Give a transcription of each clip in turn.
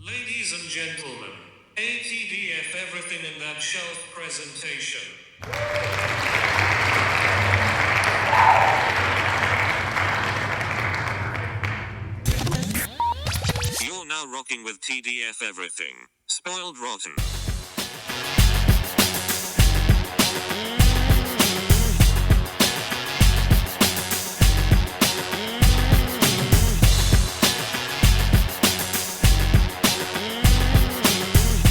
Ladies and gentlemen, ATDF everything in that shelf presentation. You're now rocking with TDF everything. Spoiled rotten.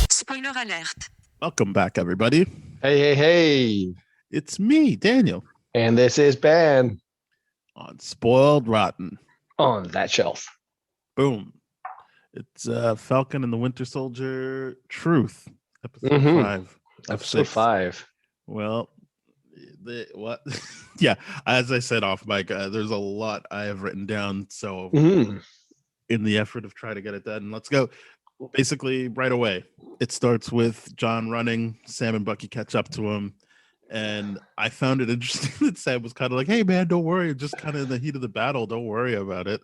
Spoiler alert. Welcome back, everybody. Hey. It's me, Daniel, And this is Ben on Spoiled Rotten. on that shelf. Boom. It's Falcon and the Winter Soldier Truth, episode 5. Episode 6. 5. Well, what? Yeah, as I said off mic, there's a lot I have written down. So, in the effort of trying to get it done, let's go. Basically, right away, it starts with John running. Sam and Bucky catch up to him. And I found it interesting that Sam was kind of like, hey, man, don't worry. Just kind of in the heat of the battle. Don't worry about it.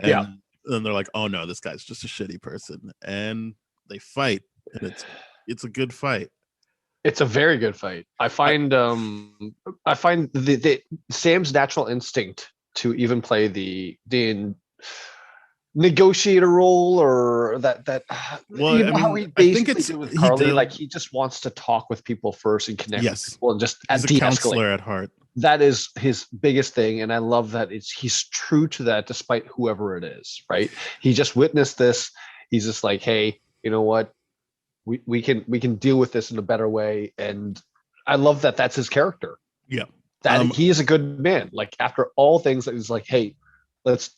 And then they're like, oh, no, this guy's just a shitty person. And they fight. And it's a good fight. It's a very good fight. I find the Sam's natural instinct to even play the negotiator role, or that well, you know, how he basically did with Carly, like he just wants to talk with people first and connect with people and just he's a counselor at heart. That is his biggest thing, and I love that he's true to that despite whoever it is, right? He just witnessed this. He's just like, hey, you know what, we can deal with this in a better way. And I love that that's his character. Yeah, that he is a good man. Like after all things, that he's like, hey, let's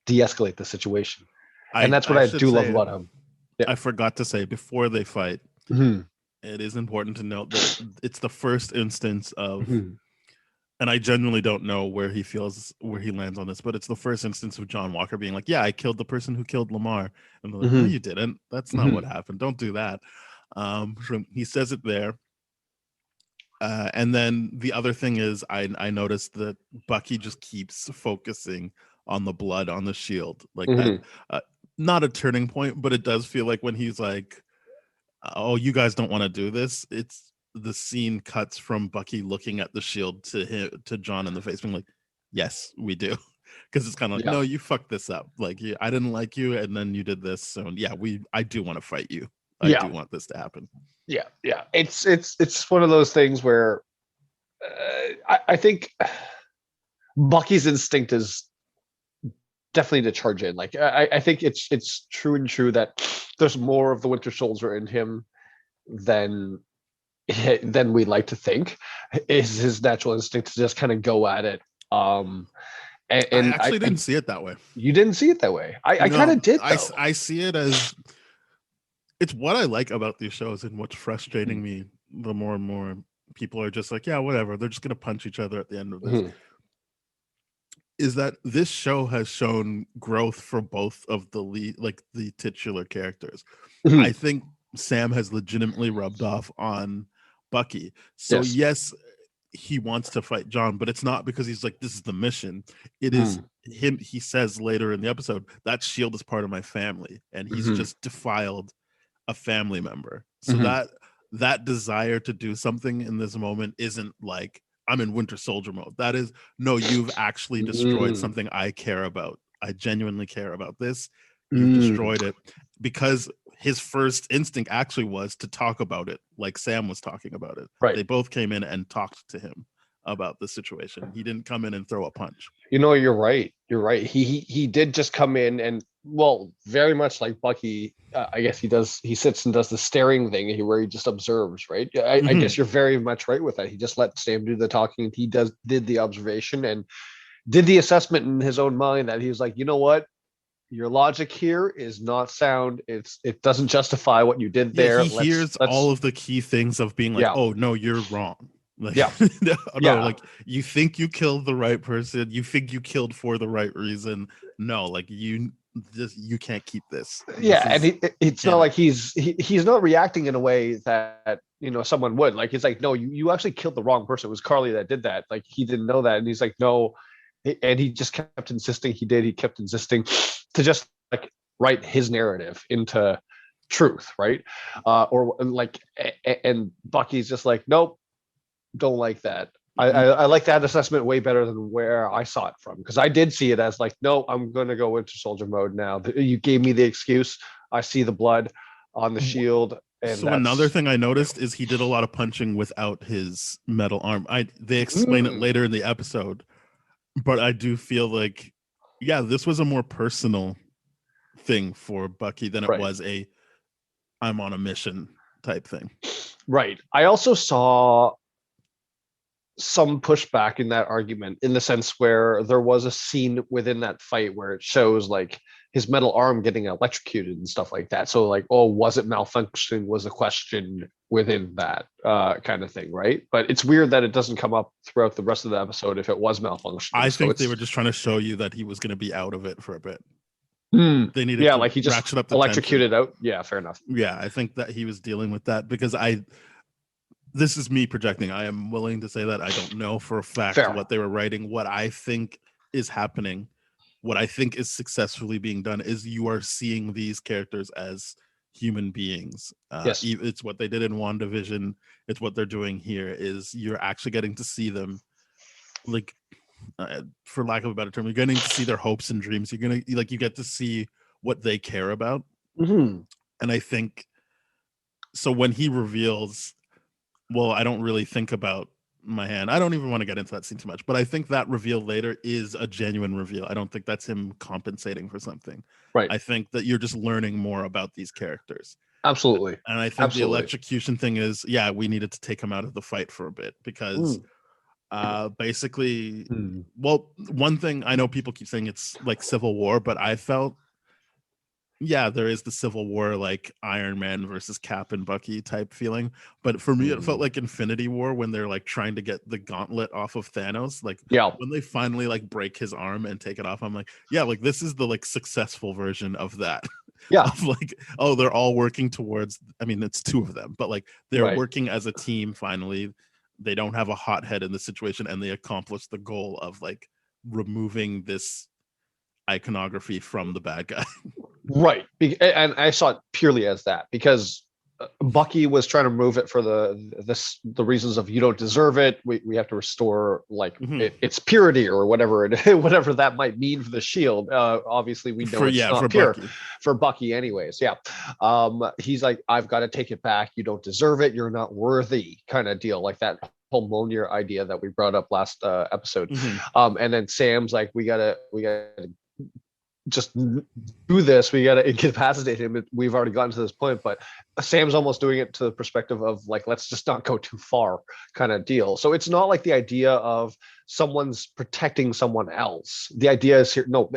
de-escalate the situation. And that's what I do love about him. Yeah. I forgot to say before they fight, it is important to note that it's the first instance of, and I genuinely don't know where he lands on this, but it's the first instance of John Walker being like, yeah, I killed the person who killed Lamar. And they're like, no, you didn't. That's not what happened. Don't do that. So he says it there. And then the other thing is I noticed that Bucky just keeps focusing on the blood on the shield. Like that, not a turning point, but it does feel like when he's like, oh, you guys don't want to do this. It's the scene cuts from Bucky looking at the shield to John in the face being like, yes, we do. Because it's kind of like, no, you fucked this up. Like, I didn't like you, and then you did this. So yeah, I do want to fight you. I do want this to happen. Yeah. It's one of those things where I think Bucky's instinct is definitely to charge in. Like I think it's true that there's more of the Winter Soldier in him than we like to think. Is his natural instinct to just kind of go at it. And I actually didn't see it that way. You didn't see it that way. I kind of did. I see it as, it's what I like about these shows, and what's frustrating me the more and more people are just like, yeah, whatever. They're just going to punch each other at the end of this. Is that this show has shown growth for both of the lead, like the titular characters. I think Sam has legitimately rubbed off on Bucky. So yes, he wants to fight John, but it's not because he's like, this is the mission. It is him. He says later in the episode, that shield is part of my family, and he's just defiled a family member. So that desire to do something in this moment isn't like, I'm in Winter Soldier mode. That is, no, you've actually destroyed something I care about. I genuinely care about this. You've destroyed it. Because his first instinct actually was to talk about it, like Sam was talking about it. Right. They both came in and talked to him about the situation. He didn't come in and throw a punch. You know, you're right. He did just come in and, well, very much like Bucky, I guess he sits and does the staring thing where he just observes, right? I guess you're very much right with that. He just let Sam do the talking, and he did the observation and did the assessment in his own mind that he was like, you know what? Your logic here is not sound. It doesn't justify what you did there. He hears all of the key things of being like, oh, no, you're wrong. Like, like, you think you killed the right person, you think you killed for the right reason. No, like you can't keep this. And it's not like he's not reacting in a way that, you know, someone would. Like, it's like, no, you actually killed the wrong person. It was Carly that did that. Like, he didn't know that, and he's like, no, and he just kept insisting he kept insisting to just like write his narrative into truth, right? Or like, and Bucky's just like, nope, don't like that. I like that assessment way better than where I saw it from, because I did see it as like, no, I'm going to go into soldier mode now. You gave me the excuse. I see the blood on the shield. And so another thing I noticed is he did a lot of punching without his metal arm. They explain it later in the episode, but I do feel like, yeah, this was a more personal thing for Bucky than it was a I'm on a mission type thing. Right. I also saw some pushback in that argument, in the sense where there was a scene within that fight where it shows like his metal arm getting electrocuted and stuff like that. So like, oh, was it malfunctioning was a question within that kind of thing, right? But it's weird that it doesn't come up throughout the rest of the episode if it was malfunctioning. I think they were just trying to show you that he was going to be out of it for a bit. They needed to like he just ratchet up the electrocuted tension. Out. Yeah, fair enough. Yeah, I think that he was dealing with that, because this is me projecting. I am willing to say that I don't know for a fact what they were writing. What I think is happening, what I think is successfully being done, is you are seeing these characters as human beings. Yes. It's what they did in WandaVision. It's what they're doing here, is you're actually getting to see them, like, for lack of a better term, you're getting to see their hopes and dreams. You're going to, like, you get to see what they care about. Mm-hmm. And I think, so when he reveals, well, I don't really think about my hand. I don't even want to get into that scene too much, but I think that reveal later is a genuine reveal. I don't think that's him compensating for something. Right. I think that you're just learning more about these characters. Absolutely. And I think the electrocution thing is, yeah, we needed to take him out of the fight for a bit, because basically, well, one thing I know people keep saying it's like Civil War, but I felt, yeah, there is the Civil War, like Iron Man versus Cap and Bucky type feeling. But for me, it felt like Infinity War, when they're like trying to get the gauntlet off of Thanos. Like, when they finally like break his arm and take it off, I'm like, yeah, like this is the like successful version of that. Yeah. Of like, oh, they're all working towards, I mean, it's two of them, but like they're working as a team finally. They don't have a hothead in the situation, and they accomplish the goal of like removing this iconography from the bad guy. Right. And I saw it purely as that, because Bucky was trying to remove it for the reasons of, you don't deserve it. We have to restore like its purity, or whatever whatever that might mean for the shield. Obviously we know it's not pure for Bucky anyways. Yeah. He's like, I've got to take it back. You don't deserve it. You're not worthy, kind of deal, like that whole Mjolnir idea that we brought up last episode. And then Sam's like, we gotta just do this. We gotta incapacitate him. We've already gotten to this point, but Sam's almost doing it to the perspective of like, let's just not go too far, kind of deal. So it's not like the idea of someone's protecting someone else. The idea is here, no,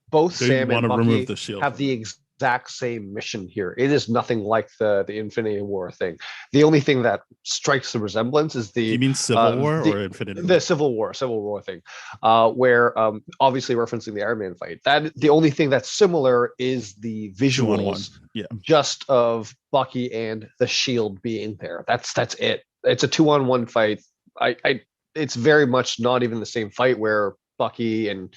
both Sam and Bucky have the exact same mission here. It is nothing like the Infinity War thing. The only thing that strikes the resemblance is the, you mean Civil War or Infinity War? The Civil War thing, where obviously referencing the Iron Man fight. That the only thing that's similar is the visuals, just of Bucky and the shield being there. That's it. It's a 2-on-1 fight. It's very much not even the same fight where Bucky and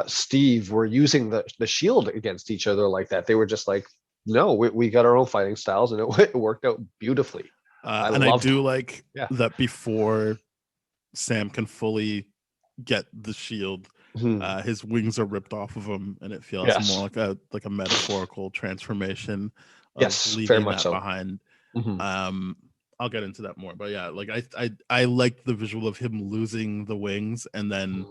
Steve were using the shield against each other like that. They were just like, no, we got our own fighting styles, and it worked out beautifully. I do like that before Sam can fully get the shield, his wings are ripped off of him, and it feels more like a metaphorical transformation. Very much so. Behind. I'll get into that more, but yeah, like I like the visual of him losing the wings and then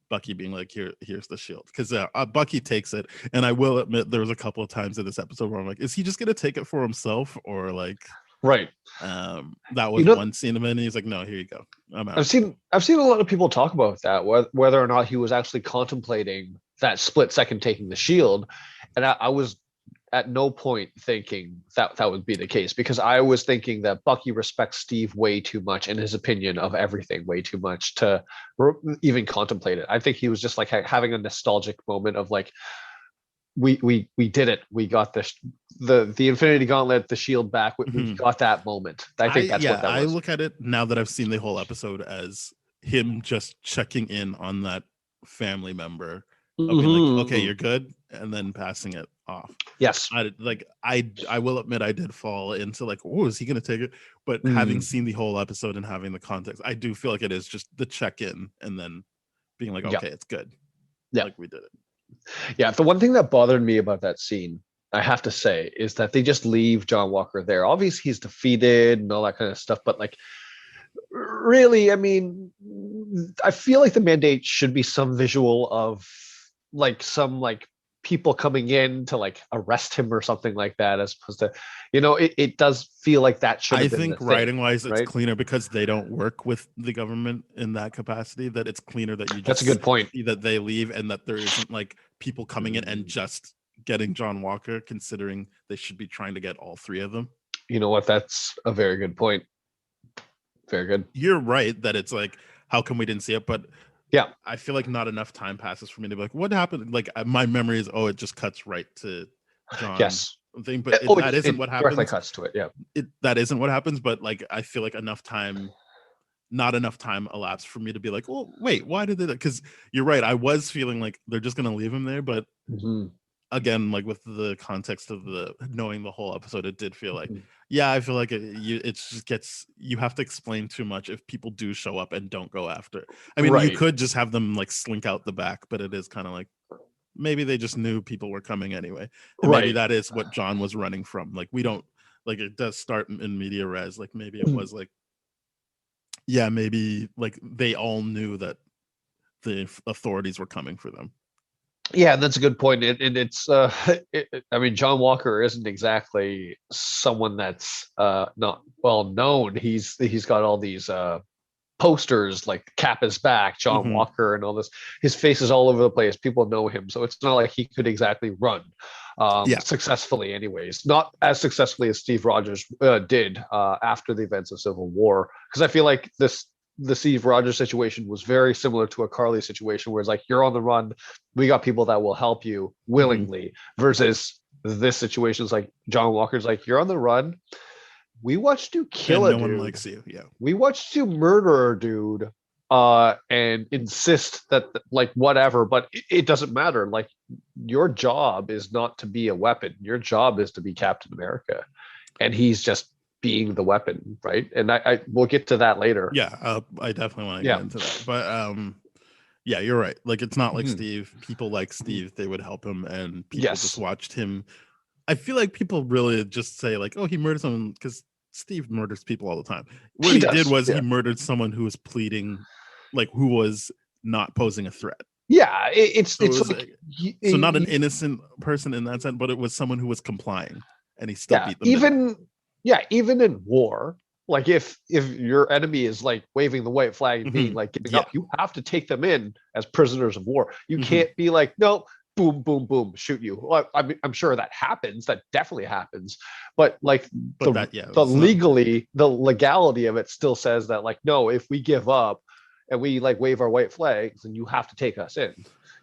Bucky being like, here's the shield, because Bucky takes it, and I will admit there was a couple of times in this episode where I'm like, is he just gonna take it for himself, or like, that was one scene of it, and he's like, no, here you go, I'm out. I've seen a lot of people talk about that, whether or not he was actually contemplating that split second taking the shield, and I was at no point thinking that would be the case, because I was thinking that Bucky respects Steve way too much and his opinion of everything way too much to even contemplate it. I think he was just like having a nostalgic moment of like, we did it. We got this, the Infinity Gauntlet, the shield back. We got that moment. I think that's what that was. I look at it now that I've seen the whole episode as him just checking in on that family member of being like, okay, Mhm. you're good, and then passing it off. Yes. I will admit I did fall into like, oh, is he gonna take it? But having Mm, seen the whole episode and having the context, I do feel like it is just the check-in and then being like, yeah. okay, it's good. Yeah. Like we did it. Yeah. The one thing that bothered me about that scene, I have to say, is that they just leave John Walker there. Obviously, he's defeated and all that kind of stuff, but like, really, I mean, I feel like the mandate should be some visual of like some like people coming in to like arrest him or something like that, as opposed to, it does feel like that should I have been the think thing, writing wise, it's right? cleaner because they don't work with the government in that capacity. That it's cleaner that you That's a just good point. see that they leave and that there isn't like people coming in and Mm. just getting John Walker, considering they should be trying to get all three of them. You know what? That's a very good point. Very good. You're right that it's like, how come we didn't see it? But Yeah. I feel like not enough time passes for me to be like, what happened? Like my memory is, oh, it just cuts right to John's Yes. thing, but Oh, that isn't it what directly happens. cuts to it. Yeah. That isn't what happens. But like, I feel like not enough time elapsed for me to be like, oh, wait, why did they? Because you're right. I was feeling like they're just gonna leave him there, but Mhm. again, like with the context of the knowing the whole episode, it did feel like, Mhm. yeah, I feel like it just gets, you have to explain too much if people do show up and don't go after. I mean, you Right. could just have them like slink out the back, but it is kind of like maybe they just knew people were coming anyway, and maybe Right. that is what John was running from. Like we don't, like it does start in media res. Like maybe it was like, yeah, maybe like they all knew that the authorities were coming for them. Yeah, that's a good point. It's I mean, John Walker isn't exactly someone that's not well known. He's got all these posters like Cap is back, John Mhm. Walker, and all this. His face is all over the place. People know him, so it's not like he could exactly run Yeah. successfully. Anyways, not as successfully as Steve Rogers did after the events of Civil War, because I feel like the Steve Rogers situation was very similar to a Carly situation, where it's like you're on the run, we got people that will help you willingly, versus this situation is like John Walker's like, you're on the run, we watched you kill And a no one dude, likes you. Yeah. we watched you murder a dude, and insist that like whatever, but it doesn't matter. Like your job is not to be a weapon, your job is to be Captain America, and he's just being the weapon, right? And I we'll get to that later. Yeah, I definitely want to Yeah. get into that. But yeah, you're right. Like it's not like Mhm. Steve. People like Steve, they would help him, and people Yes. just watched him. I feel like people really just say like, "Oh, he murdered someone," because Steve murders people all the time. What he did does, was yeah. he murdered someone who was pleading, like who was not posing a threat. Yeah, So it it's was like so not an innocent person in that sense, but it was someone who was complying, and he still yeah, beat them. even in war, like if your enemy is like waving the white flag and being Mhm. like giving Yeah. up, you have to take them in as prisoners of war. You Mhm. can't be like, no, boom, boom, boom, shoot you. Well, I mean, I'm sure that happens. That definitely happens. But like But that, yeah, the it's not- legally, the legality of it still says that like, no, if we give up and we like wave our white flags, then you have to take us in.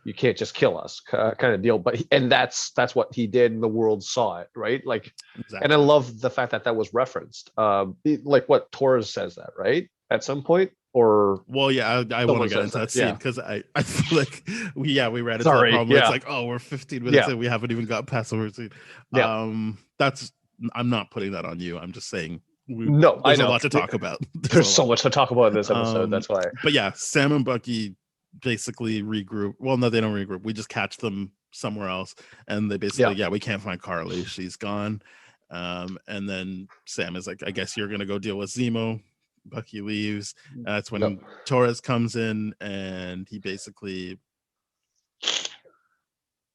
You can't just kill us, kind of deal. But and that's what he did, and the world saw it, right? Like, exactly. and I love the fact that that was referenced. Like what Torres says that, right, at some point, or Well, yeah, I want to someone get says into that that, scene yeah. because I feel like we ran into Sorry, that problem. Where yeah. It's like, oh, we're 15 minutes Yeah. in, we haven't even got past the word scene. Yeah. That's, I'm not putting that on you. I'm just saying No, I there's a know. lot to talk about. There's so much to talk about in this episode. Um, That's why. But yeah, Sam and Bucky basically regroup. Well, no, they don't regroup. We just catch them somewhere else, and they basically, yeah, we can't find Carly. She's gone. And then Sam is like, I guess you're gonna go deal with Zemo. Bucky leaves. And that's when Yep. Torres comes in, and he basically,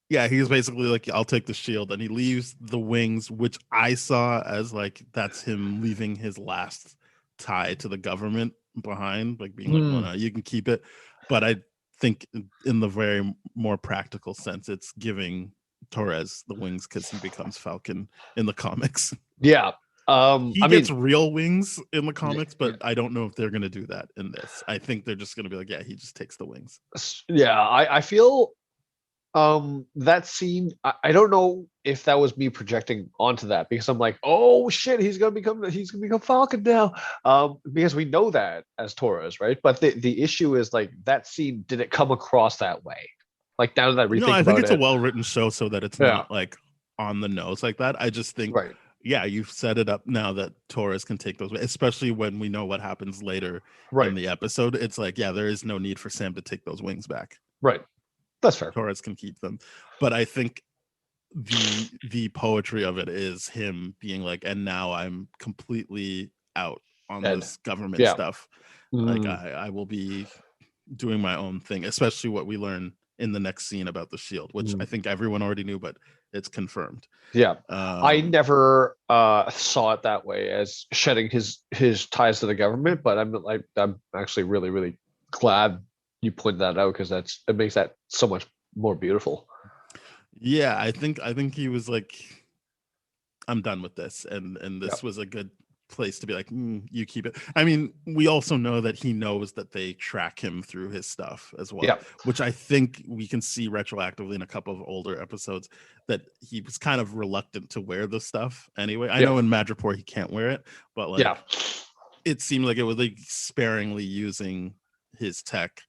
yeah, he's basically like, I'll take the shield, and he leaves the wings, which I saw as like that's him leaving his last tie to the government behind, like being like, well, no, you can keep it. But I think in the very more practical sense, it's giving Torres the wings because he becomes Falcon in the comics. Yeah. He I gets mean, real wings in the comics, but yeah. I don't know if they're going to do that in this. I think they're just going to be like, yeah, he just takes the wings. Yeah, I feel that scene, I don't know if that was me projecting onto that, because I'm like, oh shit, he's gonna become Falcon now, because we know that as Torres, right? But the issue is like that scene didn't come across that way. Like now that I rethink No, I about think it's a it, well-written show so that it's Yeah. not like on the nose like that. I just think, right, yeah, you've set it up now that Torres can take those, especially when we know what happens later right, in the episode. It's like, yeah, there is no need for Sam to take those wings back. right. That's fair. Torres can keep them. But I think the poetry of it is him being like, and now I'm completely out on And this government yeah. stuff. Like Mm, I will be doing my own thing, especially what we learn in the next scene about the shield, which I think everyone already knew, but it's confirmed. yeah. I never saw it that way as shedding his ties to the government, but I'm actually really, really glad you pointed that out because it makes that so much more beautiful. Yeah, I think he was like, I'm done with this, and this Yep. was a good place to be like, you keep it. I mean, we also know that he knows that they track him through his stuff as well, Yep. which I think we can see retroactively in a couple of older episodes that he was kind of reluctant to wear the stuff anyway. I know in Madripoor he can't wear it, but like it seemed like it was like sparingly using his tech,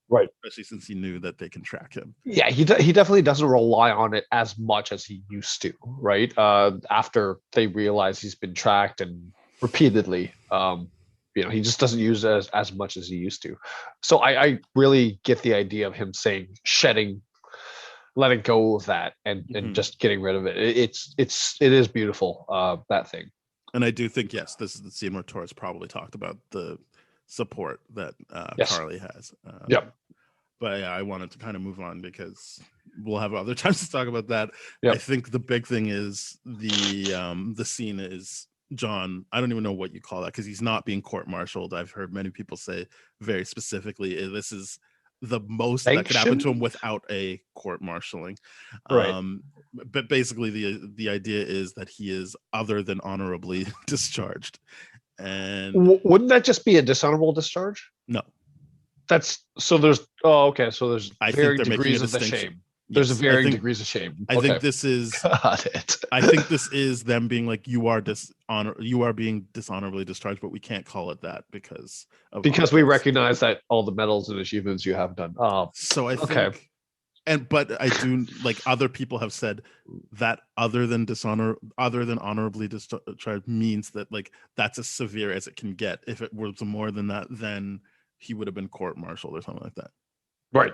right, especially since he knew that they can track him. Yeah, he definitely doesn't rely on it as much as he used to, right? After they realize he's been tracked and repeatedly, he just doesn't use it as much as he used to. So I really get the idea of him saying shedding, letting go of that, and just getting rid of it. It is beautiful, that thing. And I do think, yes, this is the scene where Torres probably talked about the support that Carly has. Yep. But yeah, I wanted to kind of move on because we'll have other times to talk about that. Yep. I think the big thing is the scene is John. I don't even know what you call that because he's not being court-martialed. I've heard many people say very specifically this is the most that could happen to him without a court-martialing. Right. But basically, the idea is that he is other than honorably discharged. And wouldn't that just be a dishonorable discharge? No. There's varying degrees of the shame. There's varying degrees of shame. I think this is got it. I think this is them being like, you are being dishonorably discharged, but we can't call it that because we recognize that all the medals and achievements you have done. So I think but I do like other people have said that other than honorably discharged means that like that's as severe as it can get. If it was more than that, then he would have been court-martialed or something like that. Right.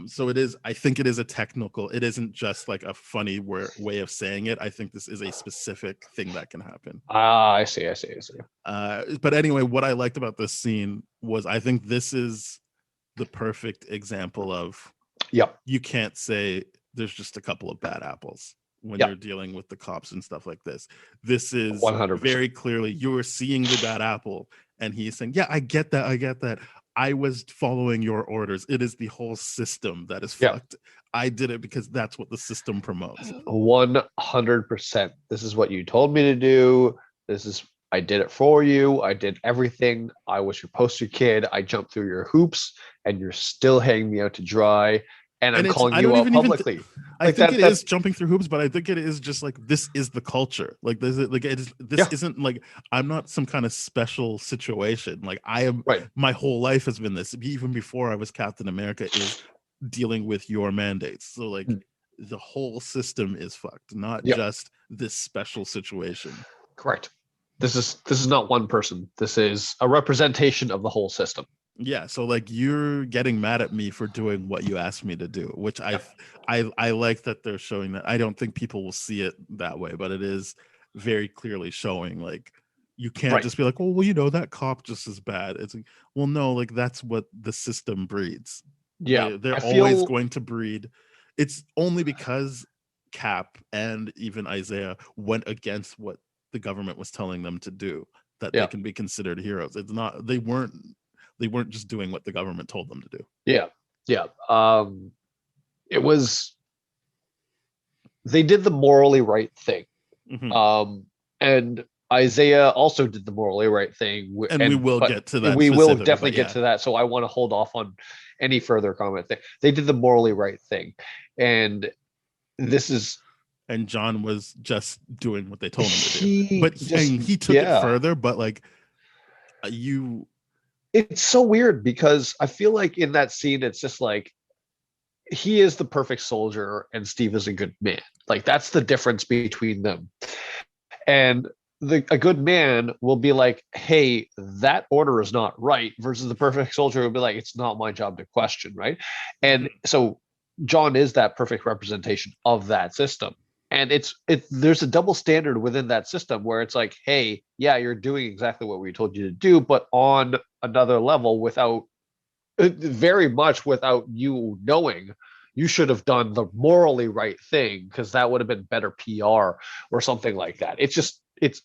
So it is. I think it is a technical. It isn't just like a funny way of saying it. I think this is a specific thing that can happen. I see. But anyway, what I liked about this scene was I think this is the perfect example of. Yep. You can't say there's just a couple of bad apples when you're dealing with the cops and stuff like this. This is 100%. Very clearly you are seeing the bad apple, and he's saying, "Yeah, I get that. I was following your orders. It is the whole system that is fucked. I did it because that's what the system promotes." 100%. This is what you told me to do. I did it for you. I did everything. I was your poster kid. I jumped through your hoops, and you're still hanging me out to dry. And I'm calling you out publicly. I think it is jumping through hoops, but I think it is just like this is the culture. Like this isn't like I'm not some kind of special situation. Like I am. My whole life has been this. Even before I was Captain America, is dealing with your mandates. So like the whole system is fucked, not just this special situation. Correct. This is not one person. This is a representation of the whole system. Yeah, so like you're getting mad at me for doing what you asked me to do, which I like that they're showing that. I don't think people will see it that way, but it is very clearly showing like you can't just be like, well, that cop just is bad. It's like, well, no, like that's what the system breeds. Yeah, they're always going to breed. It's only because Cap and even Isaiah went against what the government was telling them to do that they can be considered heroes. It's not they weren't just doing what the government told them to do. Yeah. It was they did the morally right thing. And Isaiah also did the morally right thing. And we will get to that. We will definitely get to that. So I want to hold off on any further comment. They did the morally right thing. And this is and John was just doing what they told him to do. But he took it further, but like it's so weird because I feel like in that scene, it's just like he is the perfect soldier and Steve is a good man. Like that's the difference between them. And a good man will be like, hey, that order is not right, versus the perfect soldier will be like, it's not my job to question, right? And so John is that perfect representation of that system. And there's a double standard within that system where it's like, hey, yeah, you're doing exactly what we told you to do, but on another level, without very much without you knowing, you should have done the morally right thing because that would have been better PR or something like that. It's just it's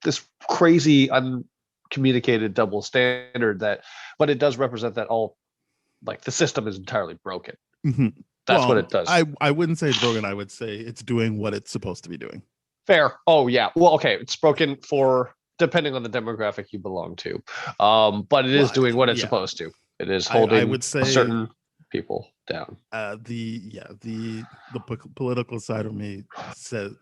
this crazy uncommunicated double standard that, but it does represent that all, like, the system is entirely broken. Mhm. That's Well, what it does. I wouldn't say it's broken. I would say it's doing what it's supposed to be doing. Fair. Oh yeah. Well, okay. It's broken for depending on the demographic you belong to, but it is Well, doing what it's yeah. supposed to. It is I holding would say certain people down. The political side of me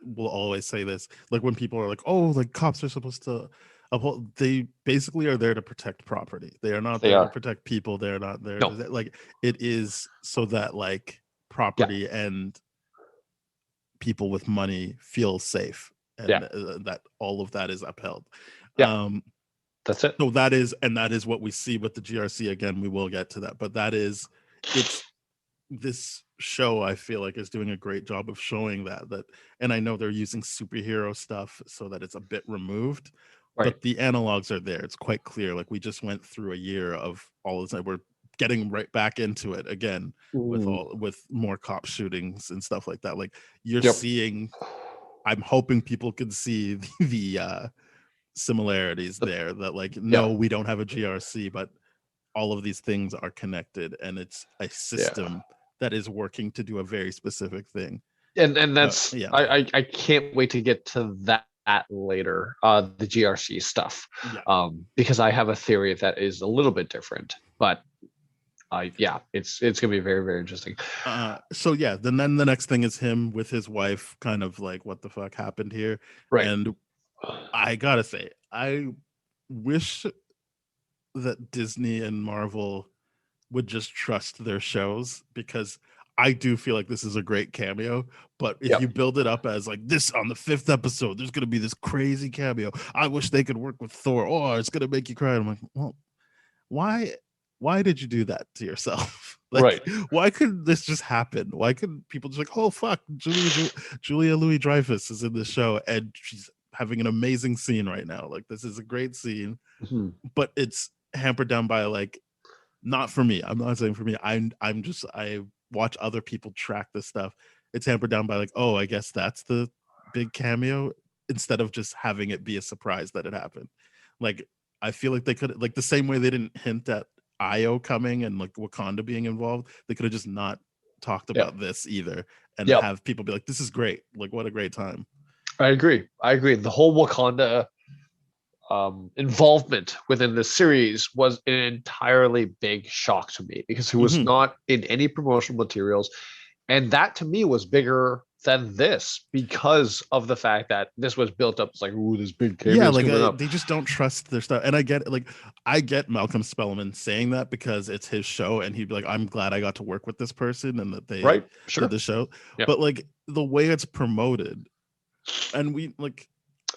will always say this. Like when people are like, "Oh, like cops are supposed to uphold," they basically are there to protect property. They are not They there to are. protect people. They're not there No. to, like, it is so that like property and people with money feel safe, and Yeah. that all of that is upheld. Yeah. That's it. So that is what we see with the GRC. Again, we will get to that, but it's this show, I feel like, is doing a great job of showing that, and I know they're using superhero stuff so that it's a bit removed, Right. but the analogs are there. It's quite clear. Like we just went through a year of all this, we're getting right back into it again with more cop shootings and stuff like that. Like you're seeing, I'm hoping people can see the similarities there, that like, no, we don't have a GRC, but all of these things are connected, and it's a system that is working to do a very specific thing. And that's I can't wait to get to that later, the GRC stuff, because I have a theory that is a little bit different, but it's gonna be very, very interesting. So then the next thing is him with his wife, kind of like, what the fuck happened here? Right. And I gotta say, I wish that Disney and Marvel would just trust their shows, because I do feel like this is a great cameo. But if you build it up as like this, on the 5th episode, there's gonna be this crazy cameo. I wish they could work with Thor. Oh, it's gonna make you cry. I'm like, well, why did you do that to yourself? Like, right. Why couldn't this just happen? Why couldn't people just like, oh fuck, Julia Louis-Dreyfus is in the show and she's having an amazing scene right now. Like this is a great scene, but it's hampered down by, like, not for me. I'm not saying for me. I watch other people track this stuff. It's hampered down by like, oh, I guess that's the big cameo, instead of just having it be a surprise that it happened. Like I feel like they could, like the same way they didn't hint at Io coming and like Wakanda being involved, they could have just not talked about this either, and have people be like, this is great. Like what a great time. I agree. The whole Wakanda involvement within the series was an entirely big shock to me, because he was not in any promotional materials, and that to me was bigger than this, because of the fact that this was built up. It's like, ooh, this big cameo like they just don't trust their stuff. And I get it. Like I get Malcolm Spellman saying that because it's his show, and he'd be like, I'm glad I got to work with this person and that they did the show. But like the way it's promoted, and we like,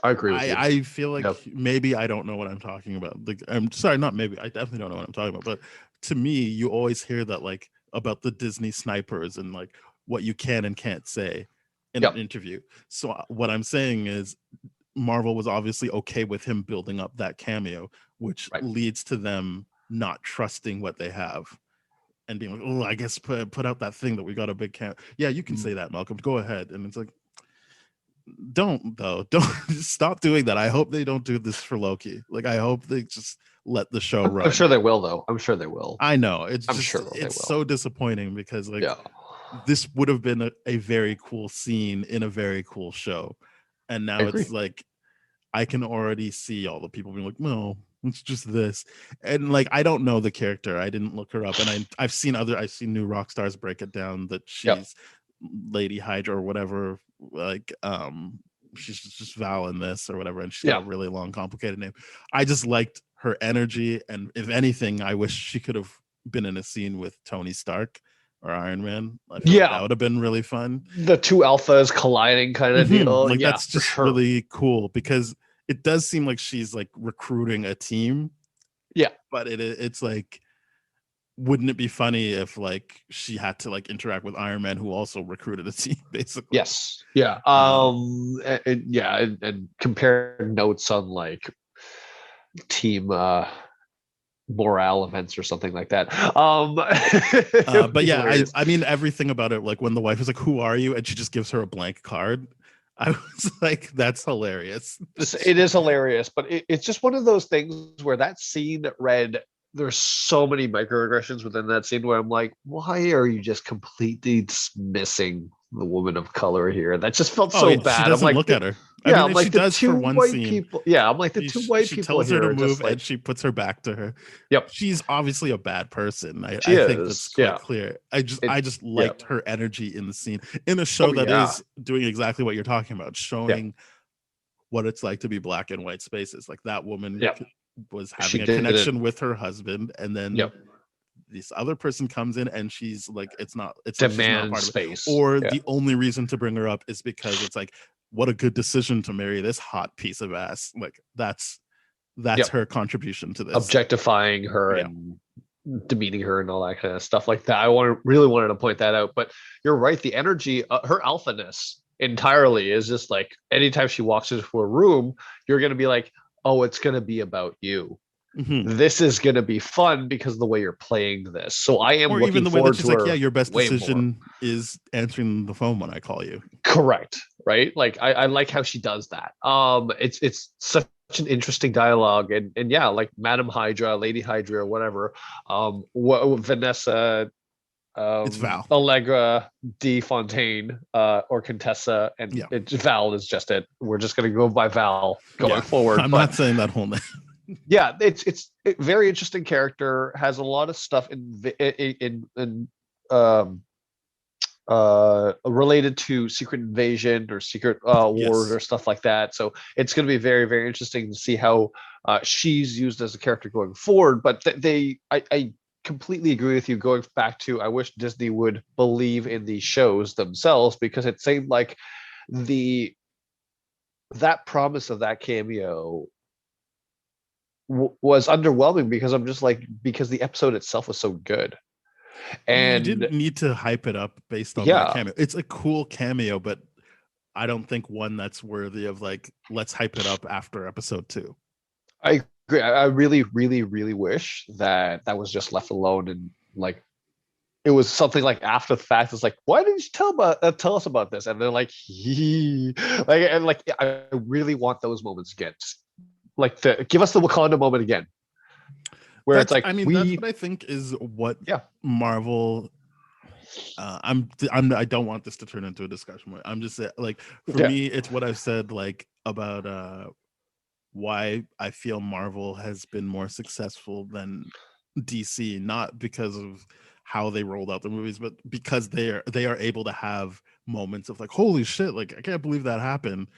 I agree with you. I feel like maybe I don't know what I'm talking about. Like, I'm sorry, not maybe. I definitely don't know what I'm talking about. But to me, you always hear that, like, about the Disney snipers and like what you can and can't say in an interview. So what I'm saying is, Marvel was obviously okay with him building up that cameo, which leads to them not trusting what they have and being like, oh, I guess put out that thing that we got a big cameo. Yeah, you can say that, Malcolm. Go ahead. And it's like, don't stop doing that. I hope they don't do this for Loki. Like I hope they just let the show run. I'm sure they will, though. I'm sure they will. I know it's so disappointing, because like this would have been a very cool scene in a very cool show, and now it's like I can already see all the people being like, no, it's just this. And like I don't know the character, I didn't look her up, and I've seen new rock stars break it down that she's Lady Hydra or whatever, like she's just Val in this or whatever, and she's got a really long complicated name. I just liked her energy, and if anything, I wish she could have been in a scene with Tony Stark, or Iron Man. I feel like that would have been really fun. The two alphas colliding kind of deal. Like Yeah, that's just for sure. really cool because it does seem like she's like recruiting a team. Yeah. But it's like, wouldn't it be funny if like she had to like interact with Iron Man, who also recruited a team, basically? Yes. Yeah. And compare notes on like team morale events or something like that. But yeah, I mean everything about it, like when the wife is like, "Who are you?" and she just gives her a blank card. I was like, that's hilarious. It is hilarious, but it's just one of those things where that scene read, there's so many microaggressions within that scene where I'm like, why are you just completely dismissing the woman of color here? That just felt so bad. She doesn't I'm like, look at her. Yeah, I mean, I'm like she the does two for one white scene. people. Yeah, I'm like the two white she people tells here her to are move, just like, and she puts her back to her. Yep. She's obviously a bad person. I She think is, that's quite yeah. clear. I just Yeah. liked her energy in the scene, in a show that is doing exactly what you're talking about, showing what it's like to be black in white spaces. Like that woman was having a connection with her husband, and then this other person comes in and she's like, it's like she's not a part of it. Or the only reason to bring her up is because it's like, what a good decision to marry this hot piece of ass. Like that's her contribution to this. Objectifying her and demeaning her and all that kind of stuff like that. I really wanted to point that out, but you're right. The energy, her alphaness entirely is just like, anytime she walks into a room, you're going to be like, oh, it's going to be about you. This is going to be fun because of the way you're playing this. So I am looking forward to her. Like, yeah, your best decision is answering the phone when I call you. Correct. Right. Like I like how she does that. It's such an interesting dialogue, and yeah, like Madam Hydra, Lady Hydra, or whatever. Vanessa, it's Val, Allegra D. Fontaine, or Contessa, and Val is just it. We're just gonna go by Val going forward. I'm not saying that whole name. Yeah, it's a very interesting character. Has a lot of stuff in related to Secret Invasion or Secret Wars or stuff like that. So it's going to be very, very interesting to see how she's used as a character going forward. But I completely agree with you. Going back to, I wish Disney would believe in the shows themselves, because it seemed like that promise of that cameo was underwhelming, because I'm just like, because the episode itself was so good. And you didn't need to hype it up based on that cameo. It's a cool cameo, but I don't think one that's worthy of like, let's hype it up after episode 2. I agree. I really, really, really wish that was just left alone, and like it was something like after the fact. It's like, why didn't you tell us about this? And they're like, I really want those moments again. Like, give us the Wakanda moment again. Where it's like, I mean, that's what I think is what Marvel. I don't want this to turn into a discussion. I'm just saying, like, for me, it's what I've said, like, about why I feel Marvel has been more successful than DC, not because of how they rolled out the movies, but because they are able to have moments of like, holy shit, like I can't believe that happened.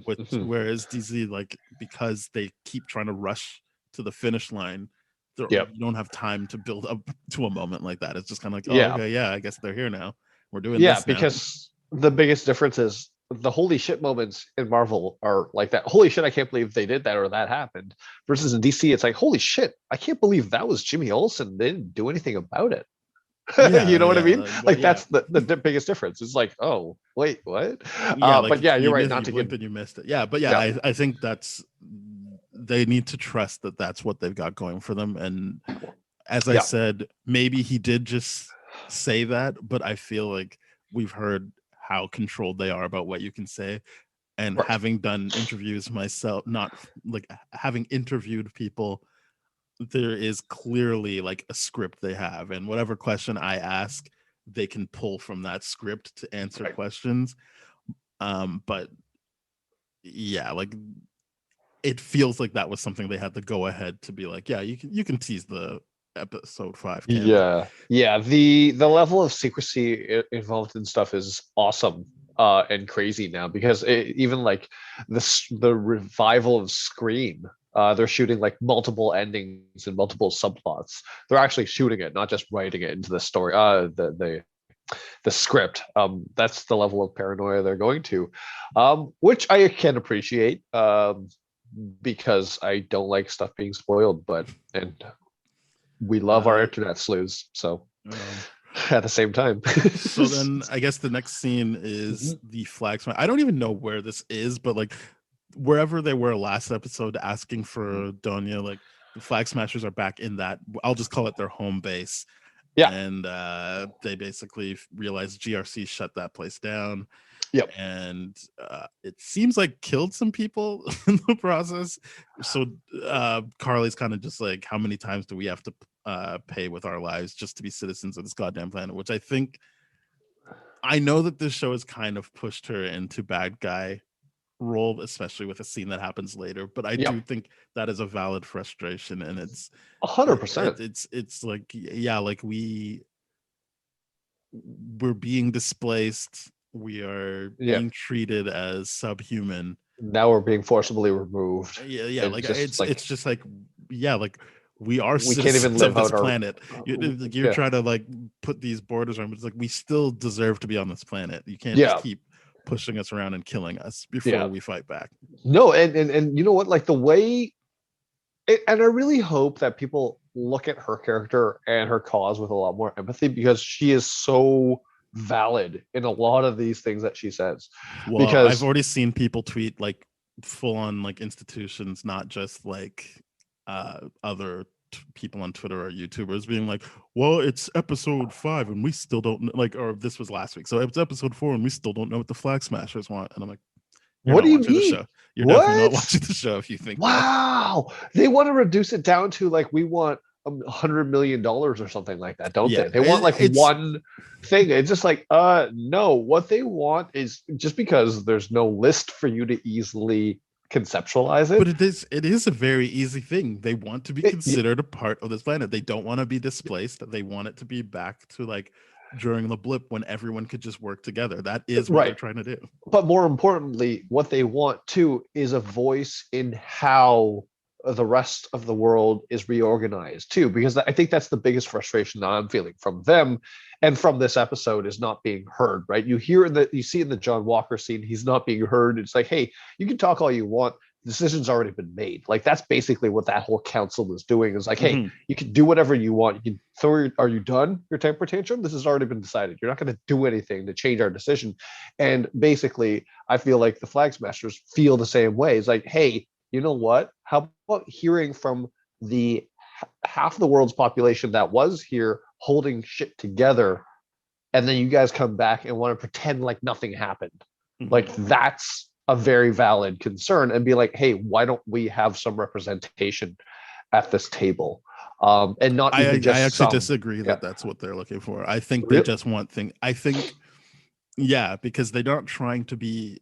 Whereas DC, like, because they keep trying to rush to the finish line, you don't have time to build up to a moment like that. It's just kind of like, okay, I guess they're here now. We're doing this now. Because the biggest difference is the holy shit moments in Marvel are like that. Holy shit, I can't believe they did that or that happened. Versus in DC, it's like, holy shit, I can't believe that was Jimmy Olsen. They didn't do anything about it. You know what I mean? That's the biggest difference. It's like, oh, wait, what? But yeah, you're right. Not to get, you missed it. Yeah, but I think they need to trust that that's what they've got going for them. And as I said, maybe he did just say that, but I feel like we've heard how controlled they are about what you can say. And having done interviews myself, not like having interviewed people, there is clearly like a script they have, and whatever question I ask, they can pull from that script to answer questions. But yeah, like it feels like that was something they had to go ahead to be like, yeah, you can tease the episode 5 cameo. The level of secrecy involved in stuff is awesome and crazy now, because even like the revival of Scream, they're shooting like multiple endings and multiple subplots. They're actually shooting it, not just writing it into the story, the the script. That's the level of paranoia they're going to, which I can appreciate, because I don't like stuff being spoiled, and we love our internet sleuths. So at the same time. So then I guess the next scene is the flag smash. I don't even know where this is, but like wherever they were last episode asking for Donya, like the flag smashers are back in that. I'll just call it their home base. Yeah. And they basically realized GRC shut that place down. Yep. And it seems like killed some people in the process. So Carly's kind of just like, how many times do we have to pay with our lives just to be citizens of this goddamn planet? Which I know that this show has kind of pushed her into bad guy role, especially with a scene that happens later, but I do think that is a valid frustration, and it's 100%. It's like, yeah, like we're being displaced, we are being treated as subhuman, now we're being forcibly removed. Like it's just like, yeah, like we are we can't even live of this out planet. You're trying to like put these borders on, but it's like we still deserve to be on this planet. You can't just keep pushing us around and killing us before we fight back. No, and you know what, like the way, and I really hope that people look at her character and her cause with a lot more empathy, because she is so valid in a lot of these things that she says. Well, because I've already seen people tweet like full on like institutions, not just like other people on Twitter or YouTubers being like, well, it's episode 5 and we still don't know, like, or this was last week, so it's episode 4 and we still don't know what the flag smashers want. And I'm like, what do you mean? The show. You're definitely not watching the show if you think wow that. They want to reduce it down to like, we want $100 million or something like that, don't they? They want like one thing. It's just like, no, what they want is, just because there's no list for you to easily conceptualize it, but it is a very easy thing. They want to be considered a part of this planet. They don't want to be displaced. They want it to be back to like during the blip when everyone could just work together. That is what they're trying to do. But more importantly, what they want too is a voice in how the rest of the world is reorganized too, because I think that's the biggest frustration that I'm feeling from them and from this episode, is not being heard. Right? You see in the John Walker scene, he's not being heard. It's like, hey, you can talk all you want, the decision's already been made. Like that's basically what that whole council is doing. Is like, hey, you can do whatever you want. You can throw are you done your temper tantrum? This has already been decided. You're not going to do anything to change our decision. And basically, I feel like the flag smashers feel the same way. It's like, hey, you know what? How about hearing from the half the world's population that was here holding shit together, and then you guys come back and want to pretend like nothing happened? Like that's a very valid concern, and be like, hey, why don't we have some representation at this table? And not even just I actually disagree that that's what they're looking for. I think they just want I think, because they're not trying to be.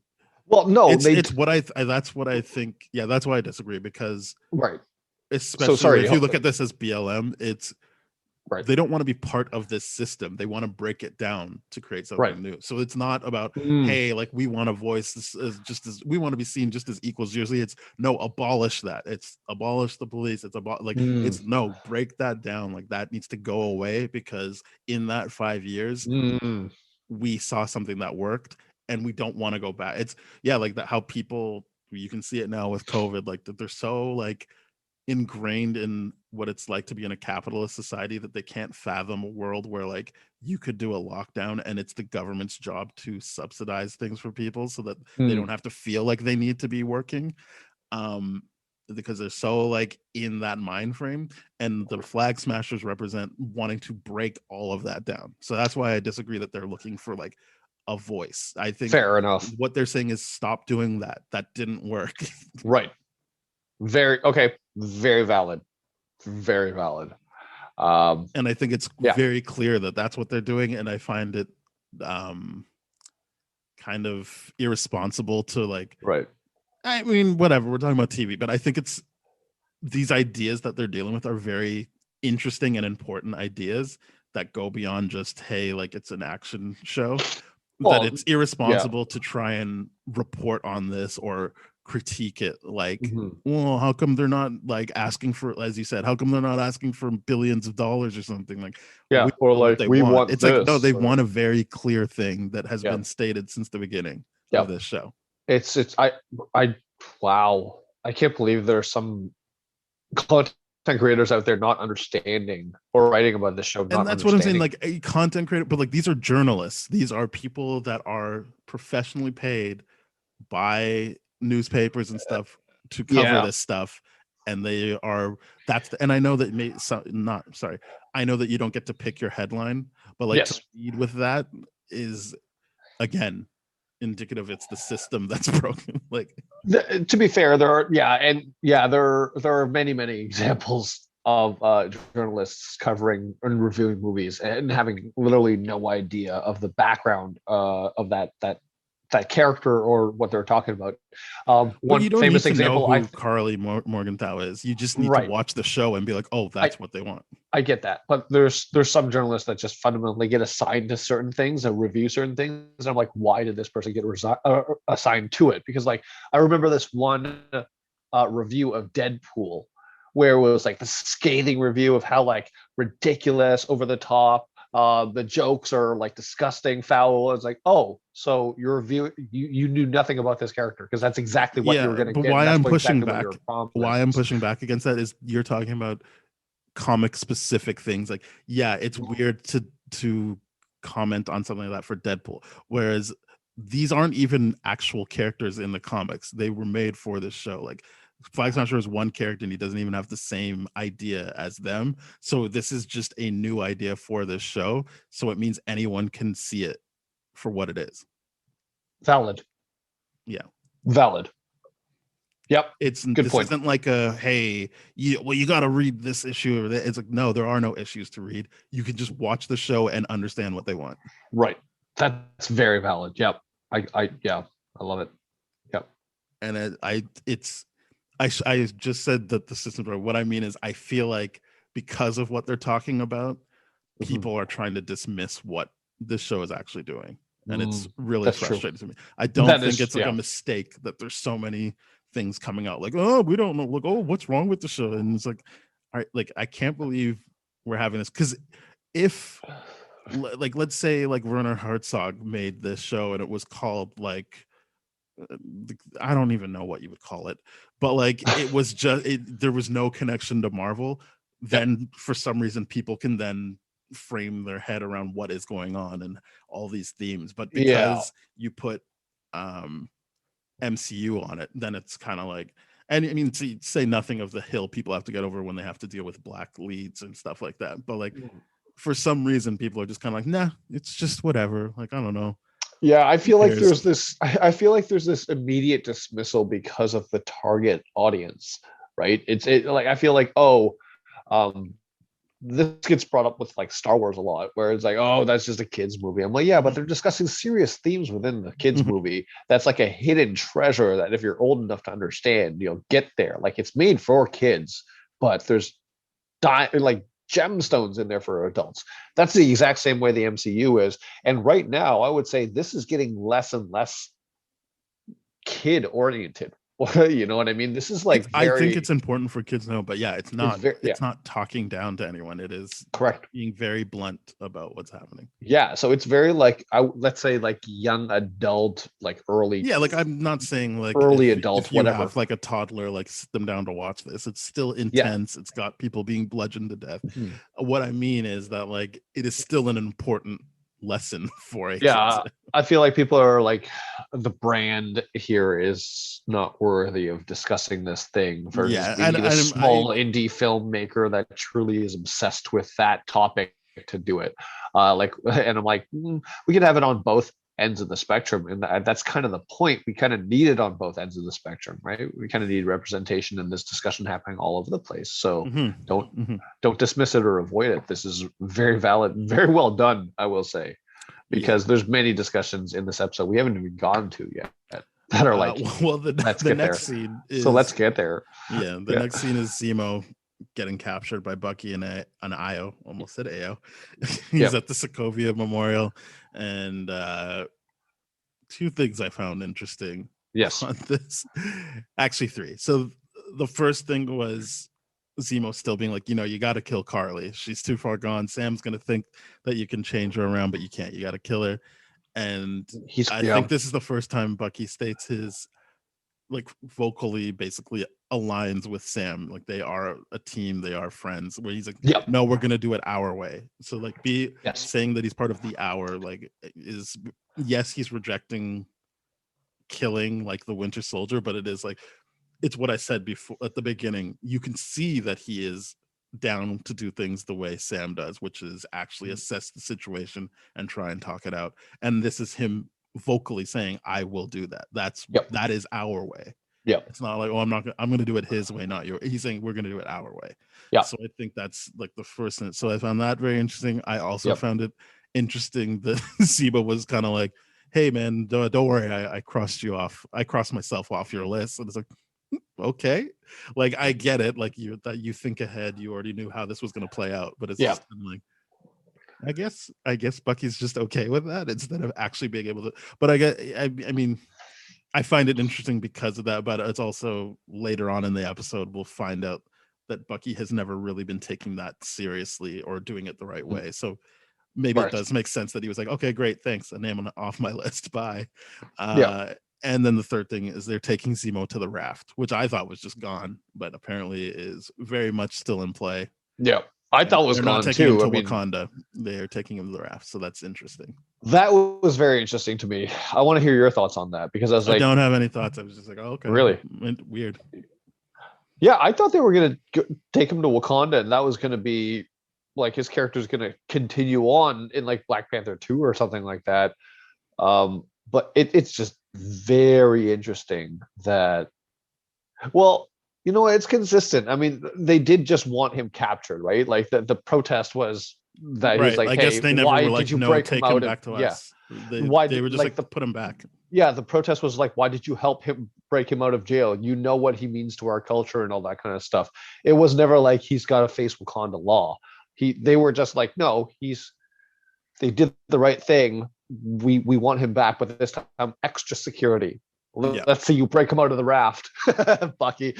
Well, no, it's what that's what I think. Yeah, that's why I disagree, because especially if you look at this as BLM, it's they don't want to be part of this system. They want to break it down to create something new. So it's not about hey, like we want a voice. This is just as we want to be seen just as equals. Usually, it's no, abolish that. It's abolish the police. It's it's no, break that down. Like that needs to go away, because in that 5 years, we saw something that worked. And we don't want to go back. It's like that. How people, you can see it now with COVID, like that they're so like ingrained in what it's like to be in a capitalist society that they can't fathom a world where like you could do a lockdown and it's the government's job to subsidize things for people so that they don't have to feel like they need to be working. Because they're so like in that mind frame, and the flag smashers represent wanting to break all of that down. So that's why I disagree that they're looking for like a voice. I think fair enough. What they're saying is stop doing that. That didn't work. Right. Very valid. Very valid. And I think it's very clear that that's what they're doing. And I find it kind of irresponsible to like. Right. I mean, whatever. We're talking about TV, but I think it's these ideas that they're dealing with are very interesting and important ideas that go beyond just, hey, like it's an action show. that it's irresponsible to try and report on this or critique it. Like, well, how come they're not like asking for, as you said, how come they're not asking for billions of dollars or something? Like, or like we want it's this, like, no, they want a very clear thing that has been stated since the beginning of this show. It's wow, I can't believe there's some content creators out there not understanding or writing about this show. And that's what I'm saying, like a content creator, but like these are journalists. These are people that are professionally paid by newspapers and stuff to cover this stuff. And they are, and I know that I know that you don't get to pick your headline, but like to lead with that is, again, indicative it's the system that's broken. Like, to be fair, there are many examples of journalists covering and reviewing movies and having literally no idea of the background of that character or what they're talking about. One you don't famous need to example, know who Carly Morgenthau is. You just need to watch the show and be like, oh, that's what they want. I get that, but there's some journalists that just fundamentally get assigned to certain things and review certain things. And I'm like, why did this person get assigned to it? Because like I remember this one review of Deadpool where it was like the scathing review of how like ridiculous, over the top, the jokes are like disgusting, foul. It's like, oh, so your review, you knew nothing about this character, because that's exactly what you were going to get. Why I'm pushing back against that is you're talking about comic specific things. Like, it's weird to comment on something like that for Deadpool, whereas these aren't even actual characters in the comics. They were made for this show. Like, Flagshire is one character and he doesn't even have the same idea as them. So this is just a new idea for this show. So it means anyone can see it for what it is. Valid. Yeah. Valid. Yep. This isn't like a, hey, you got to read this issue. Or that. It's like, no, there are no issues to read. You can just watch the show and understand what they want. Right. That's very valid. Yep. I love it. Yep. And I just said that the system, what I mean is I feel like because of what they're talking about, people are trying to dismiss what this show is actually doing. And it's really frustrating to me. I don't think it's like a mistake that there's so many things coming out like, oh, we don't know, like, oh, what's wrong with the show? And it's like, all right, like, I can't believe we're having this. Because if, like, let's say like Werner Herzog made this show and it was called like, I don't even know what you would call it, but like it was just there was no connection to Marvel. Then for some reason people can then frame their head around what is going on and all these themes. But because you put MCU on it, then it's kind of like, and I mean, to say nothing of the hill people have to get over when they have to deal with black leads and stuff like that. But like for some reason people are just kind of like, nah, it's just whatever. Like, I don't know. Yeah, I feel like there's this immediate dismissal because of the target audience, right? Like I feel like, this gets brought up with like Star Wars a lot, where it's like, oh, that's just a kids movie. I'm like, yeah, but they're discussing serious themes within the kids movie. That's like a hidden treasure that if you're old enough to understand, you'll get there. Like, it's made for kids, but there's like gemstones in there for adults. That's the exact same way the MCU is. And right now, I would say this is getting less and less kid oriented. You know what I mean? This is like I think it's important for kids to know, but it's not it's not talking down to anyone. It is correct, being very blunt about what's happening. Yeah, so it's very like, let's say like young adult, like early. Yeah, like I'm not saying like early adult, if you whatever. have like a toddler, like sit them down to watch this. It's still intense. It's got people being bludgeoned to death. What I mean is that like it is still an important lesson for a kid. I feel like people are like, the brand here is not worthy of discussing this thing versus we need a small indie filmmaker that truly is obsessed with that topic to do it. And I'm like, we can have it on both ends of the spectrum, and that's kind of the point. We kind of need it on both ends of the spectrum, right? We kind of need representation in this discussion happening all over the place. So don't dismiss it or avoid it. This is very valid, very well done, I will say, because there's many discussions in this episode we haven't even gone to yet that are like, the next scene is, so let's get there. The next scene is Zemo getting captured by Bucky and an Io, almost said Ao. He's at the Sokovia Memorial, and two things I found interesting Yes. on this. Actually, three. So the first thing was Zemo still being like, you got to kill Carly. She's too far gone. Sam's going to think that you can change her around, but you can't. You got to kill her. And I think this is the first time Bucky states his, like, vocally basically aligns with Sam. Like, they are a team, they are friends, where he's like, Yep. no, we're going to do it our way. So, like, Yes. saying that he's part of the hour, like, is, yes, he's rejecting killing, like, the Winter Soldier, but it is like, it's what I said before at the beginning. You can see that he is down to do things the way Sam does, which is actually assess the situation and try and talk it out. And this is him vocally saying, I will do that. That is our way. Yeah. It's not like, oh, I'm going to do it his way, not your. He's saying we're going to do it our way. Yeah. So I think that's like the first thing. So I found that very interesting. I also found it interesting that Zemo was kind of like, hey man, don't worry, I crossed you off. I crossed myself off your list. And it's like, okay, like I get it, like you think ahead, you already knew how this was going to play out, but it's just like, I guess Bucky's just okay with that instead of actually being able to. But I mean, I find it interesting because of that, but it's also later on in the episode we'll find out that Bucky has never really been taking that seriously or doing it the right way. So maybe it does make sense that he was like, okay, great, thanks, a name off my list, bye. And then the third thing is they're taking Zemo to the raft, which I thought was just gone, but apparently is very much still in play. Yeah, I thought it was gone too. I mean, Wakanda. They're taking him to the raft, so that's interesting. That was very interesting to me. I want to hear your thoughts on that, because I don't have any thoughts. I was just like, oh, okay, really weird. Yeah, I thought they were going to take him to Wakanda, and that was going to be like his character's going to continue on in like Black Panther 2 or something like that. But it's just very interesting that, well, it's consistent. I mean, they did just want him captured, right? Like the protest was that he was like, I guess they never were like, no, take him back to us. They were just like put him back. Yeah, the protest was like, why did you help him break him out of jail? You know what he means to our culture and all that kind of stuff. It was never like he's got to face Wakanda law. They were just like, no, they did the right thing. We want him back, but this time extra security. Let's see you break him out of the raft, Bucky.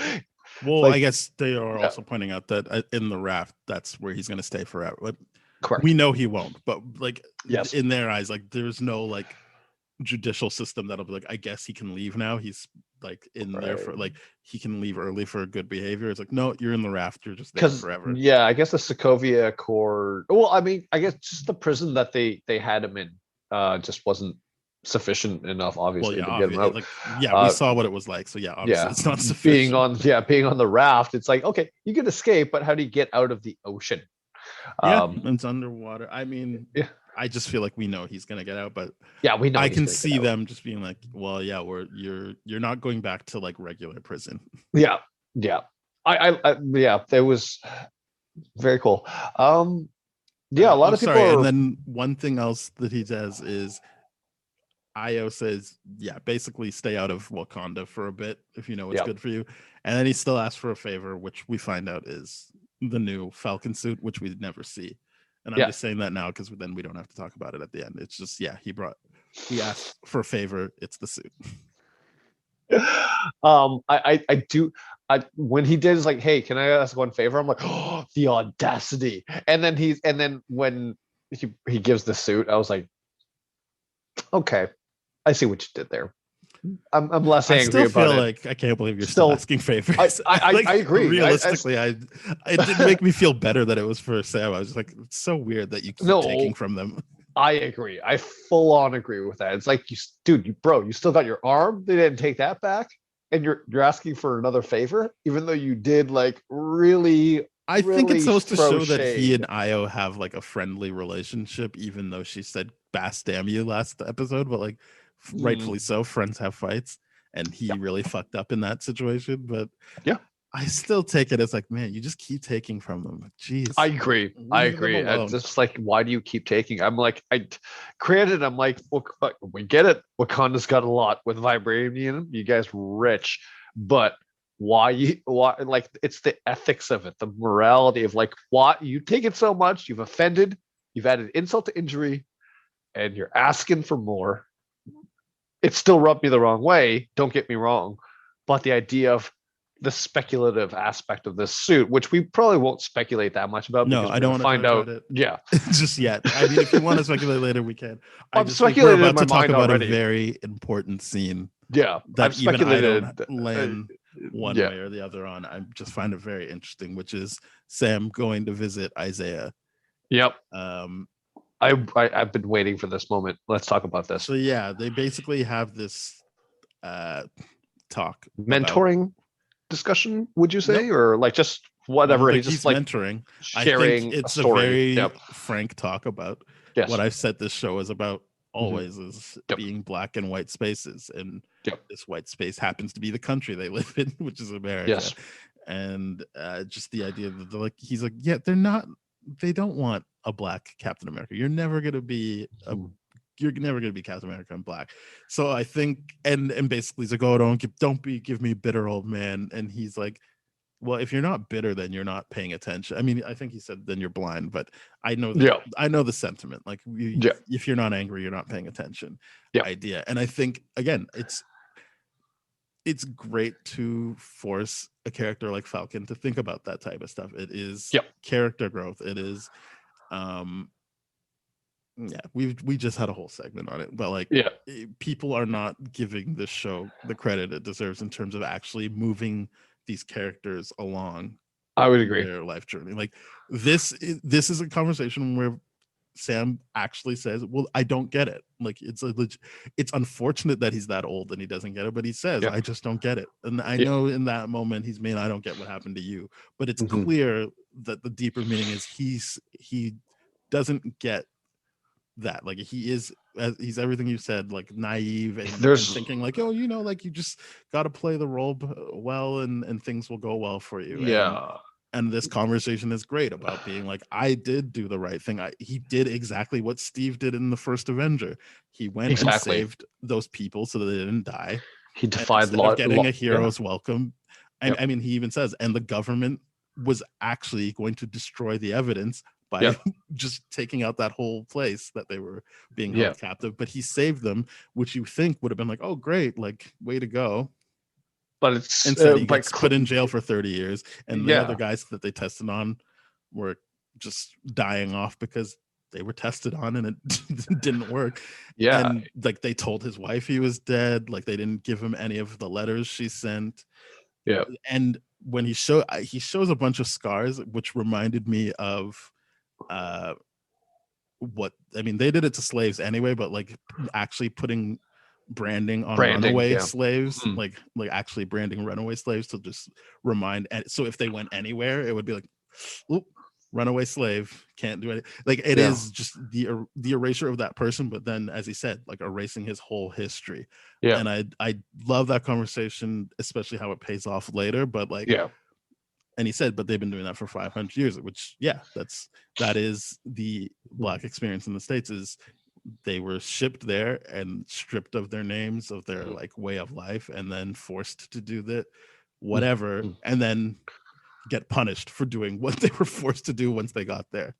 Well, like, I guess they are also pointing out that in the raft, that's where he's going to stay forever. Like, correct. We know he won't, but like in their eyes, like there's no like judicial system that'll be like, I guess he can leave now. He's like in there for like, he can leave early for good behavior. It's like, no, you're in the raft. You're just there forever. Yeah, I guess the Sokovia Accord. Well, I mean, I guess just the prison that they had him in just wasn't sufficient enough, obviously, to get him out. Like, we saw what it was like. So obviously it's not sufficient. Being on the raft, it's like, okay, you can escape, but how do you get out of the ocean? It's underwater. I mean, I just feel like we know he's gonna get out, but we know I can see them just being like, well, you're not going back to like regular prison. I it was very cool. A lot of people and then one thing else that he does is Io says, basically stay out of Wakanda for a bit if you know what's good for you. And then he still asks for a favor, which we find out is the new Falcon suit, which we never see. And I'm just saying that now because then we don't have to talk about it at the end. It's just, he asked for a favor. It's the suit. I do. When he did, is like, hey, can I ask one favor? I'm like, oh, the audacity. And then when he gives the suit, I was like, okay, I see what you did there. I'm less angry about it. I still feel like I can't believe you're still asking favors. I agree. Realistically, it didn't make me feel better that it was for Sam. I was just like, it's so weird that you keep taking from them. I agree. I full on agree with that. It's like, you still got your arm. They didn't take that back, and you're asking for another favor, even though you did like really. I think it's supposed to show that he and Io have like a friendly relationship, even though she said "bass damn you" last episode, but like. Rightfully so, friends have fights, and he really fucked up in that situation. But I still take it as like, man, you just keep taking from them. Jeez, I agree. It's just like, why do you keep taking? I'm like, I'm like, we get it. Wakanda's got a lot with vibranium. You guys rich, but why? Like, it's the ethics of it, the morality of like, why you take it so much? You've offended. You've added insult to injury, and you're asking for more. it still rubbed me the wrong way. Don't get me wrong, but the idea of the speculative aspect of this suit, which we probably won't speculate that much about No, because I we're don't going to want to find talk out. about it Yeah, just yet. I mean, if you want to speculate later, we can. I I've just think we're speculated in about my to talk mind about already. a very important scene Yeah, that I've even I speculated. don't land one Yeah, way or the other on. I just find it very interesting, which is Sam going to visit Isaiah. yep. Um, I've been waiting for this moment. Let's talk about this. so yeah, they basically have this talk about Mentoring discussion, would you say, nope. or like just I don't whatever? think He's he's just like mentoring. I think sharing a it's a story. very Yep. frank talk about Yes. what I've said this show is about always is Yep. being black and white spaces. And Yep. this white space happens to be the country they live in, which is America. Yes. And just the idea that they're like, he's like, yeah, they don't want a black Captain America. You're never going to be you're never going to be Captain America in black. So I think, and basically he's like, oh, give me bitter old man. And he's like, well, if you're not bitter, then you're not paying attention. I mean, I think he said then you're blind, but I know the sentiment. Like if you're not angry, you're not paying attention. Idea. And I think again, it's great to force a character like Falcon to think about that type of stuff. It is character growth. It is we just had a whole segment on it, but like people are not giving this show the credit it deserves in terms of actually moving these characters along. I would agree. Their life journey. Like this is a conversation where Sam actually says, well, I don't get it. Like it's unfortunate that he's that old and he doesn't get it, but he says, I just don't get it. And I know in that moment he's mean, I don't get what happened to you, but it's clear that the deeper meaning is he doesn't get that. Like he's everything you said, like naive and thinking like, oh, like you just got to play the role well and things will go well for you. And this conversation is great about being like, I did do the right thing. He did exactly what Steve did in the first Avenger. He went and saved those people so that they didn't die. He defied law, getting a hero's welcome. And I mean, he even says, and the government was actually going to destroy the evidence by just taking out that whole place that they were being held captive. But he saved them, which you think would have been like, oh, great, like way to go. But it's instead he gets put in jail for 30 years, and the other guys that they tested on were just dying off because they were tested on and it didn't work. And like they told his wife he was dead. Like they didn't give him any of the letters she sent. And when he shows a bunch of scars, which reminded me of what I mean. They did it to slaves anyway, but like actually putting branding on runaway slaves, like actually branding runaway slaves to just remind. And so if they went anywhere, it would be like, oop, runaway slave, can't do it. Like it is just the erasure of that person, but then as he said, like erasing his whole history. And I love that conversation, especially how it pays off later. But like and he said, but they've been doing that for 500 years, which that is the black experience in the States. Is they were shipped there and stripped of their names, of their like way of life, and then forced to do that whatever, and then get punished for doing what they were forced to do once they got there.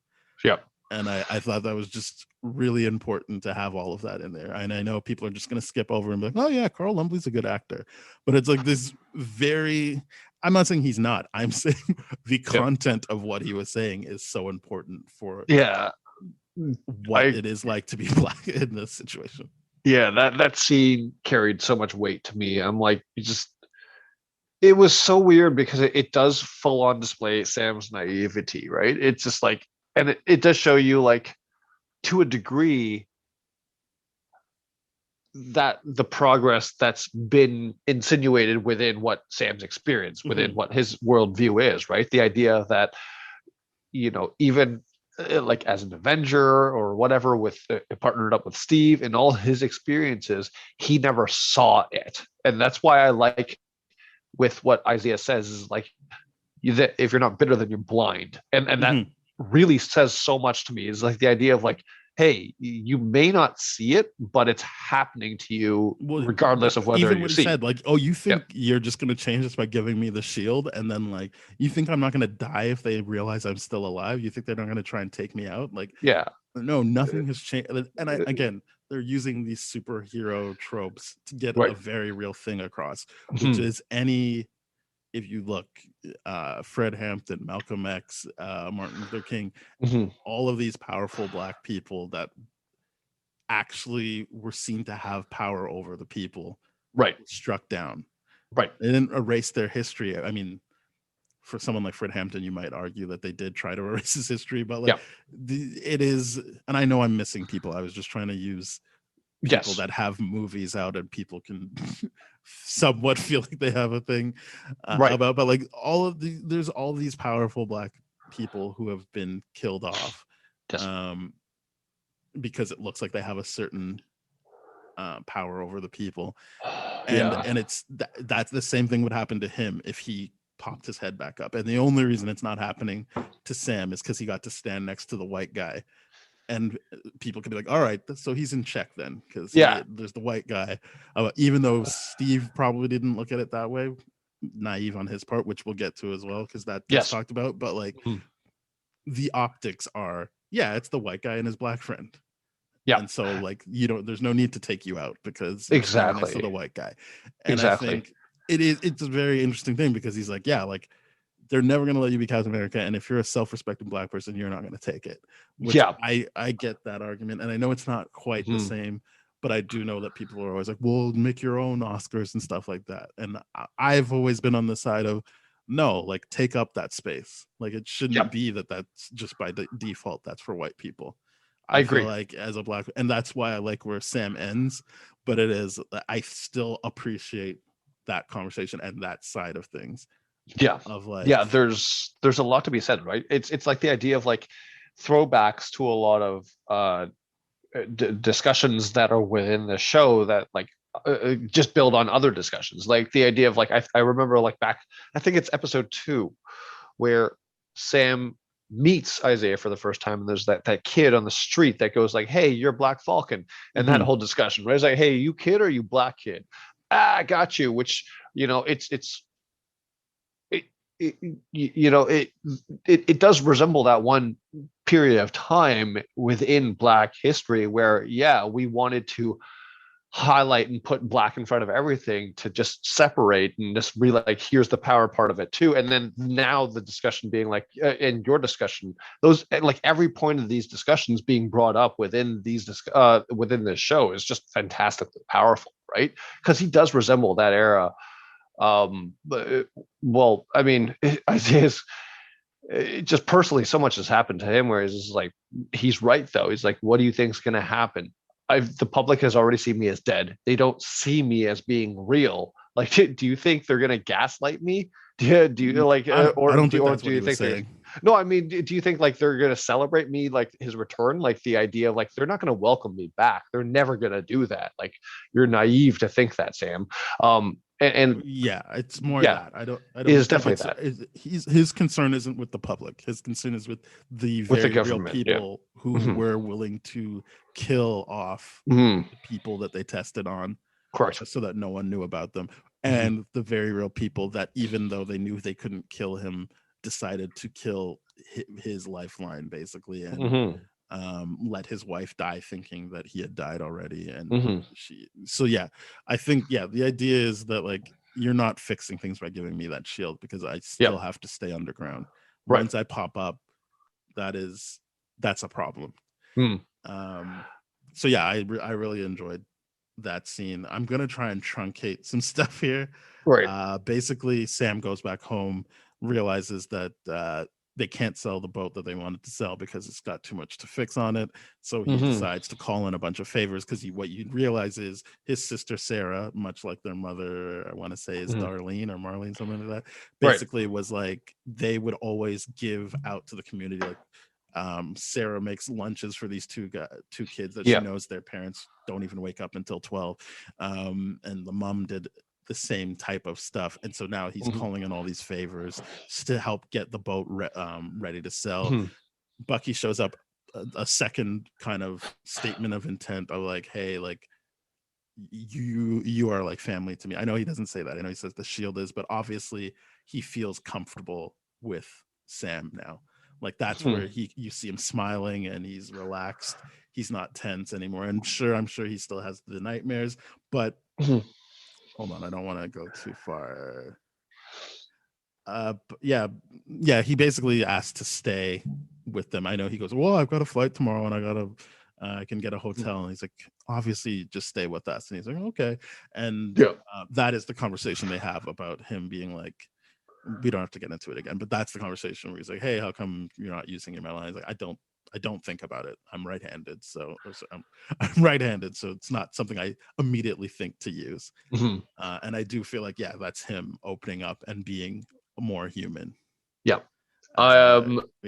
And I thought that was just really important to have all of that in there. And I know people are just going to skip over and be like, oh yeah, Carl Lumbly's a good actor, but it's like this very, I'm not saying he's not, I'm saying the content of what he was saying is so important for what it is like to be black in this situation. That scene carried so much weight to me. I'm like, it was so weird because it does full on display Sam's naivety, right? It's just like, and it does show you like to a degree that the progress that's been insinuated within what Sam's experience, within what his worldview is, right? The idea that, even like as an Avenger or whatever, with partnered up with Steve and all his experiences, he never saw it. And that's why I like with what Isaiah says is like, if you're not bitter, then you're blind. And that really says so much to me, is like the idea of like, hey, you may not see it, but it's happening to you regardless of whether even you what see. He said, like, oh, you think you're just going to change this by giving me the shield, and then like you think I'm not going to die if they realize I'm still alive? You think they're not going to try and take me out? Like, no, nothing has changed. And again, they're using these superhero tropes to get a Right. very real thing across, which Mhm. is if you look, Fred Hampton, Malcolm X, Martin Luther King, Mhm. all of these powerful Black people that actually were seen to have power over the people Right. struck down. Right. They didn't erase their history. I mean, for someone like Fred Hampton, you might argue that they did try to erase his history, but like Yeah. it is, and I know I'm missing people. I was just trying to use people Yes. that have movies out and people can somewhat feel like they have a thing Right. about, but like there's all these powerful Black people who have been killed off Yes. because it looks like they have a certain power over the people, and Yeah. it's that's the same thing would happen to him if he popped his head back up. And the only reason it's not happening to Sam is because he got to stand next to the white guy, and people could be like, all right, so he's in check then, because Yeah. there's the white guy. Even though Steve probably didn't look at it that way, naive on his part, which we'll get to as well, because that gets Yes. talked about. But like Mhm. the optics are, yeah, it's the white guy and his Black friend. Yeah. And so like there's no need to take you out because you're standing next to the Exactly. white guy. And Exactly. I think it's a very interesting thing, because he's like, yeah, like they're never going to let you be Captain America, and if you're a self-respecting Black person, you're not going to take it. Which Yeah. I get that argument, and I know it's not quite the Mhm. same, but I do know that people are always like, well, make your own Oscars and stuff like that. And I've always been on the side of, no, like take up that space. Like it shouldn't Yeah. be that's just by the default that's for white people. I I feel agree. like as a Black, and that's why I like where Sam ends, but it is, I still appreciate that conversation and that side of things, Yeah. of like, Yeah. There's a lot to be said, right? It's like the idea of like throwbacks to a lot of discussions that are within the show that like just build on other discussions. Like the idea of like I remember like back, I think it's episode 2, where Sam meets Isaiah for the first time, and there's that kid on the street that goes like, hey, you're Black Falcon, and that Mhm. whole discussion, right? It's like, hey, you kid or you Black kid? I got you. Which, it, it does resemble that one period of time within Black history where, yeah, we wanted to highlight and put Black in front of everything to just separate and just be like, here's the power part of it too. And then now the discussion being like, in your discussion, those like every point of these discussions being brought up within within this show is just fantastically powerful, right? Because he does resemble that era. But, well, I mean, Isaiah's just personally, so much has happened to him where he's just like, he's right though. He's like, what do you think's going to happen? The public has already seen me as dead. They don't see me as being real. Like, do you think they're going to gaslight me? Do you like, I don't think or that's do what he you was think they're, saying. no, I mean, do you think like they're going to celebrate me, like his return? Like the idea of like, they're not going to welcome me back. They're never going to do that. Like, you're naive to think that, Sam. And Yeah, it's more yeah, that I don't it is think definitely that his concern isn't with the public. His concern is with the with the very real government. Yeah. people who Mhm. were willing to kill off Mhm. the people that they tested on, Correct. so that no one knew about them, Mhm. and the very real people that, even though they knew they couldn't kill him, decided to kill his lifeline basically, and Mhm. let his wife die thinking that he had died already. And Mhm. so yeah, I think, yeah, the idea is that like, you're not fixing things by giving me that shield, because I still Yep. have to stay underground. Right. Once I pop up, that's a problem. Mm. So yeah, I really enjoyed that scene. I'm gonna try and truncate some stuff here. Right. Basically, Sam goes back home, realizes that they can't sell the boat that they wanted to sell because it's got too much to fix on it. So he Mhm. decides to call in a bunch of favors, because what you realize is his sister Sarah, much like their mother, I want to say is Mhm. Darlene or Marlene, something like that, Right. basically was like, they would always give out to the community. Like, Sarah makes lunches for these two kids that she Yeah. knows their parents don't even wake up until 12, and the mom did the same type of stuff, and so now he's Mhm. calling in all these favors to help get the boat ready to sell. Mhm. Bucky shows up, a second kind of statement of intent of like, hey, like, you are like family to me. I know he doesn't say that, I know he says the shield is, but obviously he feels comfortable with Sam now, Like that's where you see him smiling and he's relaxed. He's not tense anymore. And I'm sure he still has the nightmares, but hold on, I don't want to go too far. But yeah, he basically asked to stay with them. I know he goes, well, I've got a flight tomorrow and I can get a hotel. And he's like, obviously just stay with us. And he's like, okay. And that is the conversation they have about him being like, we don't have to get into it again, but that's the conversation where he's like, hey, how come you're not using your metal? And he's like, I don't think about it. I'm right-handed, so I'm right-handed, so it's not something I immediately think to use. And I do feel like, that's him opening up and being more human.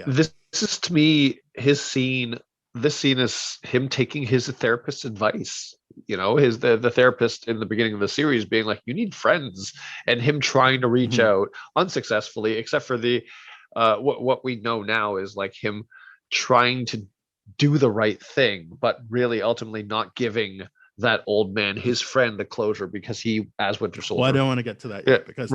This is, to me, his scene. This scene is him taking his therapist's advice. The therapist in the beginning of the series being like, you need friends, and him trying to reach out unsuccessfully, except for the what we know now is like him trying to do the right thing, but really ultimately not giving that old man, his friend, the closure, because he, as Winter Soldier. Well, I don't want to get to that yet, because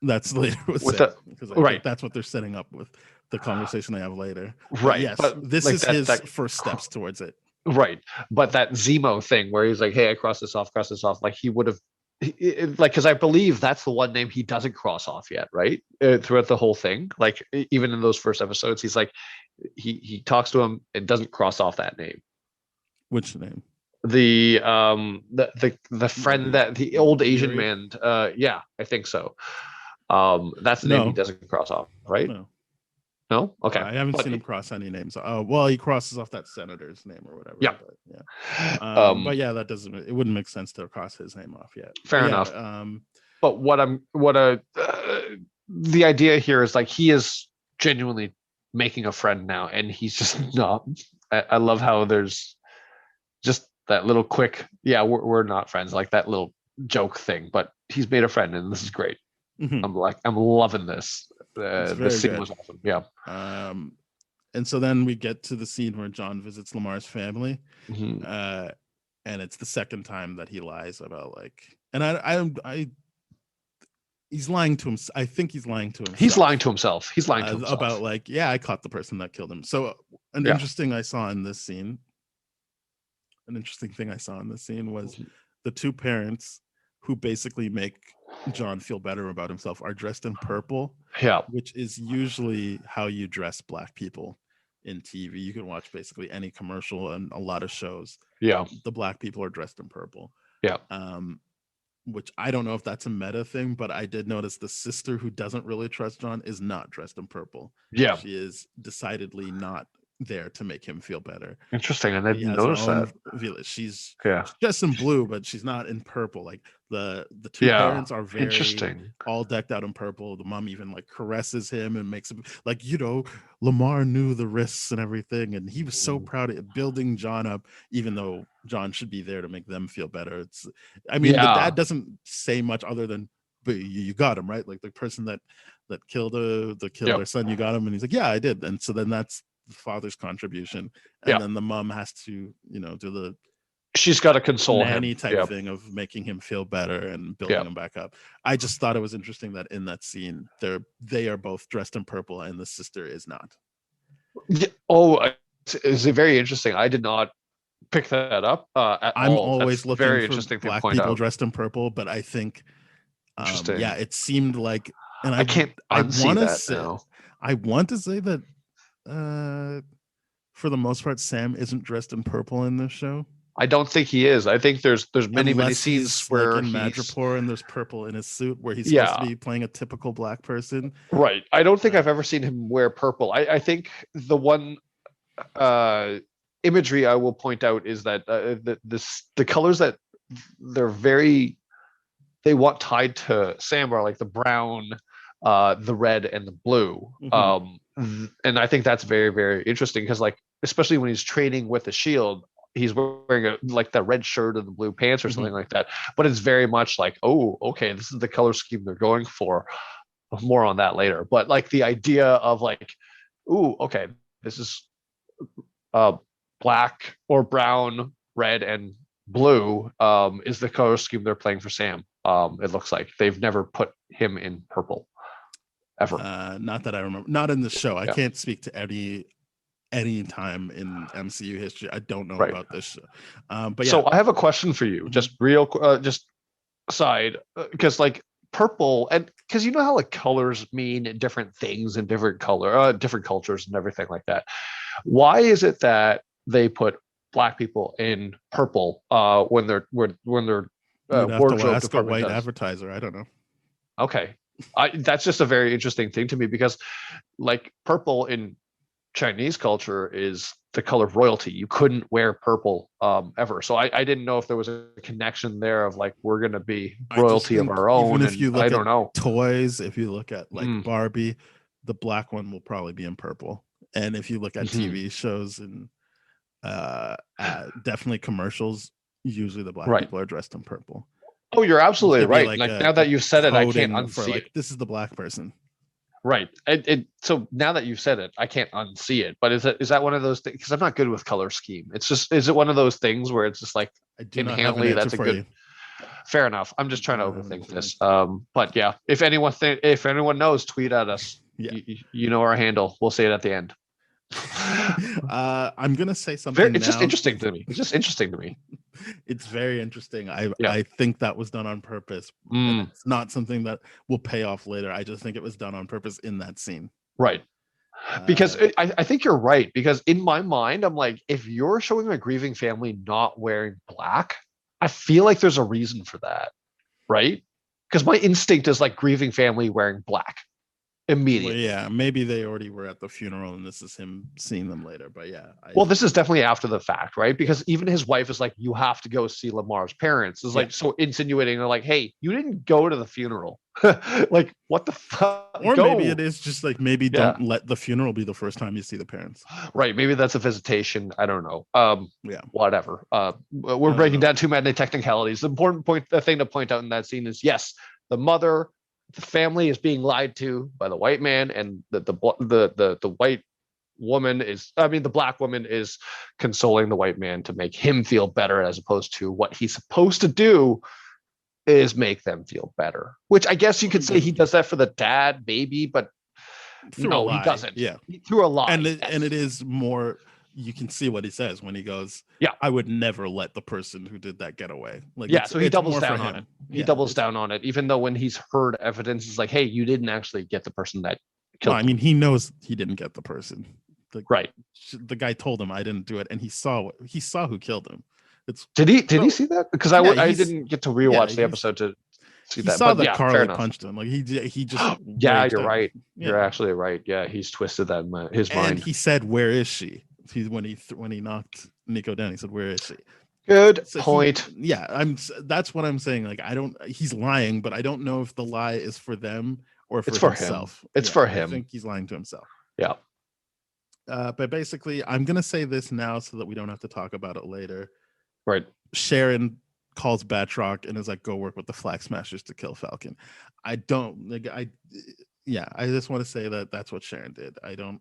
that's later with Sam, because I think that's what they're setting up with the conversation they have later. But yes, but this is his first steps towards it. Right, but that Zemo thing where he's like, "Hey, I cross this off," like he would have, like, because I believe that's the one name he doesn't cross off yet, right? Throughout the whole thing, like even in those first episodes, he's like, he talks to him and doesn't cross off that name. Which name? The friend, that the old Asian man. I think so. That's the name he doesn't cross off, right? No, okay. I haven't seen him cross any names. Well, he crosses off that senator's name or whatever. Yeah, but that doesn't. It wouldn't make sense to cross his name off yet. Fair enough. But the idea here is like he is genuinely making a friend now, and he's just not. I love how there's just that little quick, we're not friends, like that little joke thing, but he's made a friend, and this is great. I'm loving this. This scene was awesome. And so then we get to the scene where John visits Lamar's family, and it's the second time that he lies about he's lying to him. I think he's lying to himself. He's lying to himself. About I caught the person that killed him. So an interesting thing I saw in this scene was the two parents who basically make John feel better about himself are dressed in purple, which is usually how you dress Black people in TV. You can watch basically any commercial and a lot of shows. The Black people are dressed in purple. Which I don't know if that's a meta thing, but I did notice the sister who doesn't really trust John is not dressed in purple. She is decidedly not there to make him feel better. Interesting. I didn't notice that. She's just in blue, but she's not in purple. Like the two parents are very interesting, all decked out in purple. The mom even like caresses him and makes him like, Lamar knew the risks and everything, and he was so proud of building John up, even though John should be there to make them feel better. The dad doesn't say much other than, but you got him, right? Like the person that killed their son, you got him, and he's like, yeah, I did. And so then that's the father's contribution, and then the mom has to do the she's got to console nanny him type thing of making him feel better and building him back up. I just thought it was interesting that in that scene they are both dressed in purple and the sister is not. It's very interesting. I did not pick that up I'm all. Always That's looking very for interesting Black people dressed in purple, but I think it seemed like, and I can't unsee that now. I want to say that for the most part, Sam isn't dressed in purple in this show. I don't think he is. I think there's many scenes where like in Madripoor and there's purple in his suit where he's supposed to be playing a typical Black person. Right. I don't think I've ever seen him wear purple. I think the one imagery I will point out is that the colors that they want tied to Sam are like the brown, the red, and the blue. And I think that's very, very interesting because, like, especially when he's training with the Shield, he's wearing like the red shirt and the blue pants or something like that. But it's very much like, oh, okay, this is the color scheme they're going for. More on that later. But like the idea of like, ooh, okay, this is black or brown, red, and blue is the color scheme they're playing for Sam. It looks like they've never put him in purple. ever. Not that I remember. Not in the show. I Yeah. can't speak to any time in MCU history. I don't know Right. about this show. But yeah. So I have a question for you, Mhm. just just aside, because like purple, and because you know how like colors mean different things in different different cultures and everything like that. Why is it that they put black people in purple when their You'd have to wardrobe ask a department white does? advertiser. I don't know. Okay, that's just a very interesting thing to me because like purple in Chinese culture is the color of royalty. You couldn't wear purple ever. So I didn't know if there was a connection there of like we're gonna be I just royalty of think our even own, if you and I look at don't know. toys, if you look at like Mm, Barbie, the black one will probably be in purple. And if you look at mhm. TV shows and definitely commercials, usually the black Right. people are dressed in purple. Oh, you're absolutely It'd be right. like Like now that you've said it, I can't coding for unsee like it. this is the black person. Right. So now that you've said it, I can't unsee it. But is that one of those things? Because I'm not good with color scheme. It's just, is it one of those things where it's just like I do not have an inherently answer that's a for good? you. Fair enough. I'm I just do trying to not have an overthink answer for you. this. But yeah, if anyone knows, tweet at us. Yeah. You know our handle. We'll say it at the end. I'm gonna say something It's just now. interesting to me. It's just interesting to me. It's very interesting. Yeah. I think that was done on purpose. And Mm, it's not something that will pay off later. I just think it was done on purpose in that scene. right. Because Uh, I think you're right. Because in my mind, I'm like, if you're showing a grieving family not wearing black, I feel like there's a reason for that, right? Because my instinct is like grieving family wearing black well, immediately. yeah, maybe they already were at the funeral and this is him seeing them later. But yeah, Well, this is definitely after the fact, right? Because even his wife is like, you have to go see Lamar's parents. Is Yeah. like so insinuating, they're like, hey, you didn't go to the funeral. Like, what the fuck? Or Go. maybe it is just like maybe Yeah. don't let the funeral be the first time you see the parents. Right. Maybe that's a visitation. I don't know. Yeah. Whatever. We're don't breaking know. down too many technicalities. The important point, the thing to point out in that scene is yes, the mother, the family is being lied to by the white man, and the white woman is, I mean, the black woman is consoling the white man to make him feel better, as opposed to what he's supposed to do is make them feel better. Which I guess you could say he does that for the dad, maybe, but Through a no, he lie. doesn't. Yeah. Through a lie. And yes. it is more, you can see what he says when he goes, Yeah. I would never let the person who did that get away. Like, Yeah, so he doubles more for down on it. him. He Yeah, doubles it's- down on it, even though when he's heard evidence, it's like, hey, you didn't actually get the person that killed Well, I mean, he knows he didn't get the person. right. The guy told him I didn't do it, and he saw who killed him. It's Did he so- see that? Because Yeah, I he's- didn't get to rewatch the he's- episode to see he that. saw But that yeah, fair Carly enough. punched him. Like he just Yeah, raged you're out. right. Yeah. You're actually right. Yeah, he's twisted that in his And mind. he said, "Where is she?" When he knocked Nico down, he said, "Where is she?" Good So point. that's what I'm saying. Like he's lying, but I don't know if the lie is for them or for It's for him. himself. It's for I him. think he's lying to himself. Yeah. But basically, I'm gonna say this now so that we don't have to talk about it later. Right. Sharon calls Batroc and is like, "Go work with the Flag Smashers to kill Falcon." I don't like. I just want to say that that's what Sharon did. I don't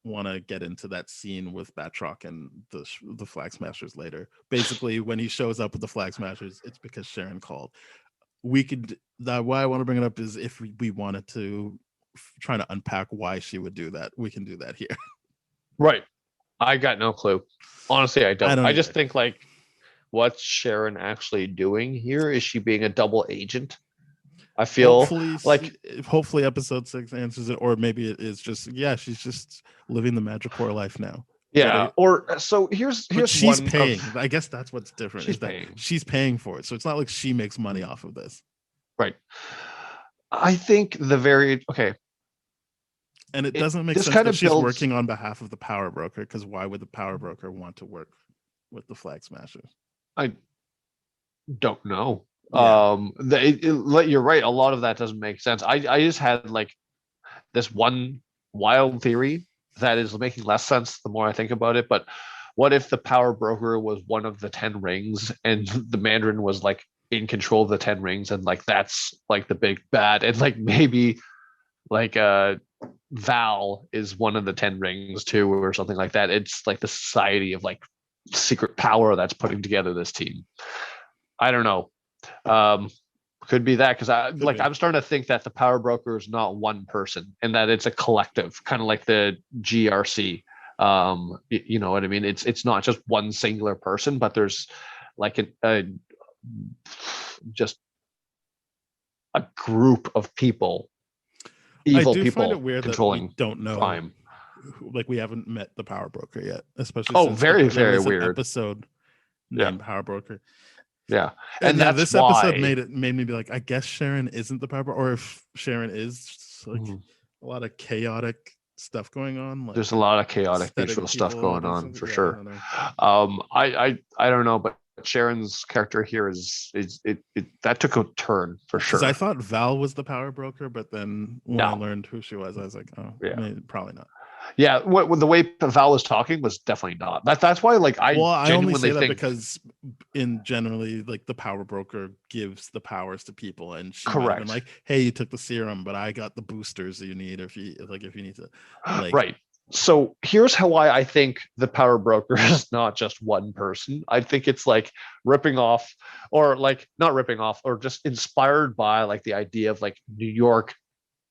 want to get into that scene with Batroc and the Flag Smashers later. Basically, when he shows up with the Flag Smashers, it's because Sharon called. We could that why I want to bring it up is if we wanted to try to unpack why she would do that, we can do that here. Right. I got no clue. Honestly, I don't. don't I just either. think like, what's Sharon actually doing here? Is she being a double agent? I feel Hopefully episode 6 answers it, or maybe it is just she's just living the Madripoor life now. yeah. Or so here's she's one paying. of- I guess that's what's different. She's is that paying. she's paying for it, so it's not like she makes money off of this. Right. I think okay. And it doesn't make this sense kind that of she's builds- working on behalf of the power broker, because why would the power broker want to work with the Flag Smashers? I don't know. Yeah. You're right. A lot of that doesn't make sense. I just had like this one wild theory that is making less sense the more I think about it. But what if the power broker was one of the 10 rings and the Mandarin was like in control of the 10 rings, and like that's like the big bad, and like maybe like Val is one of the 10 rings too, or something like that. It's like the society of like secret power that's putting together this team. I don't know. Could be that, because Could be. I'm starting to think that the power broker is not one person and that it's a collective, kind of like the GRC. You know what I mean? It's not just one singular person, but there's like just a group of people, evil I do find people it weird that we controlling don't know. crime. Like we haven't met the power broker yet, especially Oh, since very, there very was an weird. episode Yeah. named Power Broker. Yeah. And yeah, that's this why episode made me be like, I guess Sharon isn't the power broker, or if Sharon is, like a lot of chaotic stuff going on. Like there's a lot of chaotic setting visual stuff people going and on stuff. for Yeah, I sure. don't know. I don't know, but Sharon's character here is that took a turn for sure. Because I thought Val was the power broker, but then when I learned who she was, I was like, oh, Yeah. maybe, probably not. Yeah, what the way Val was talking was definitely not. That's why, like, I only say that think because in generally, like, the power broker gives the powers to people, and she might have correct. been like, hey, you took the serum, but I got the boosters that you need if you need to, like, right. So here's how I think the power broker is not just one person. I think it's like ripping off, or like not ripping off, or just inspired by like the idea of like New York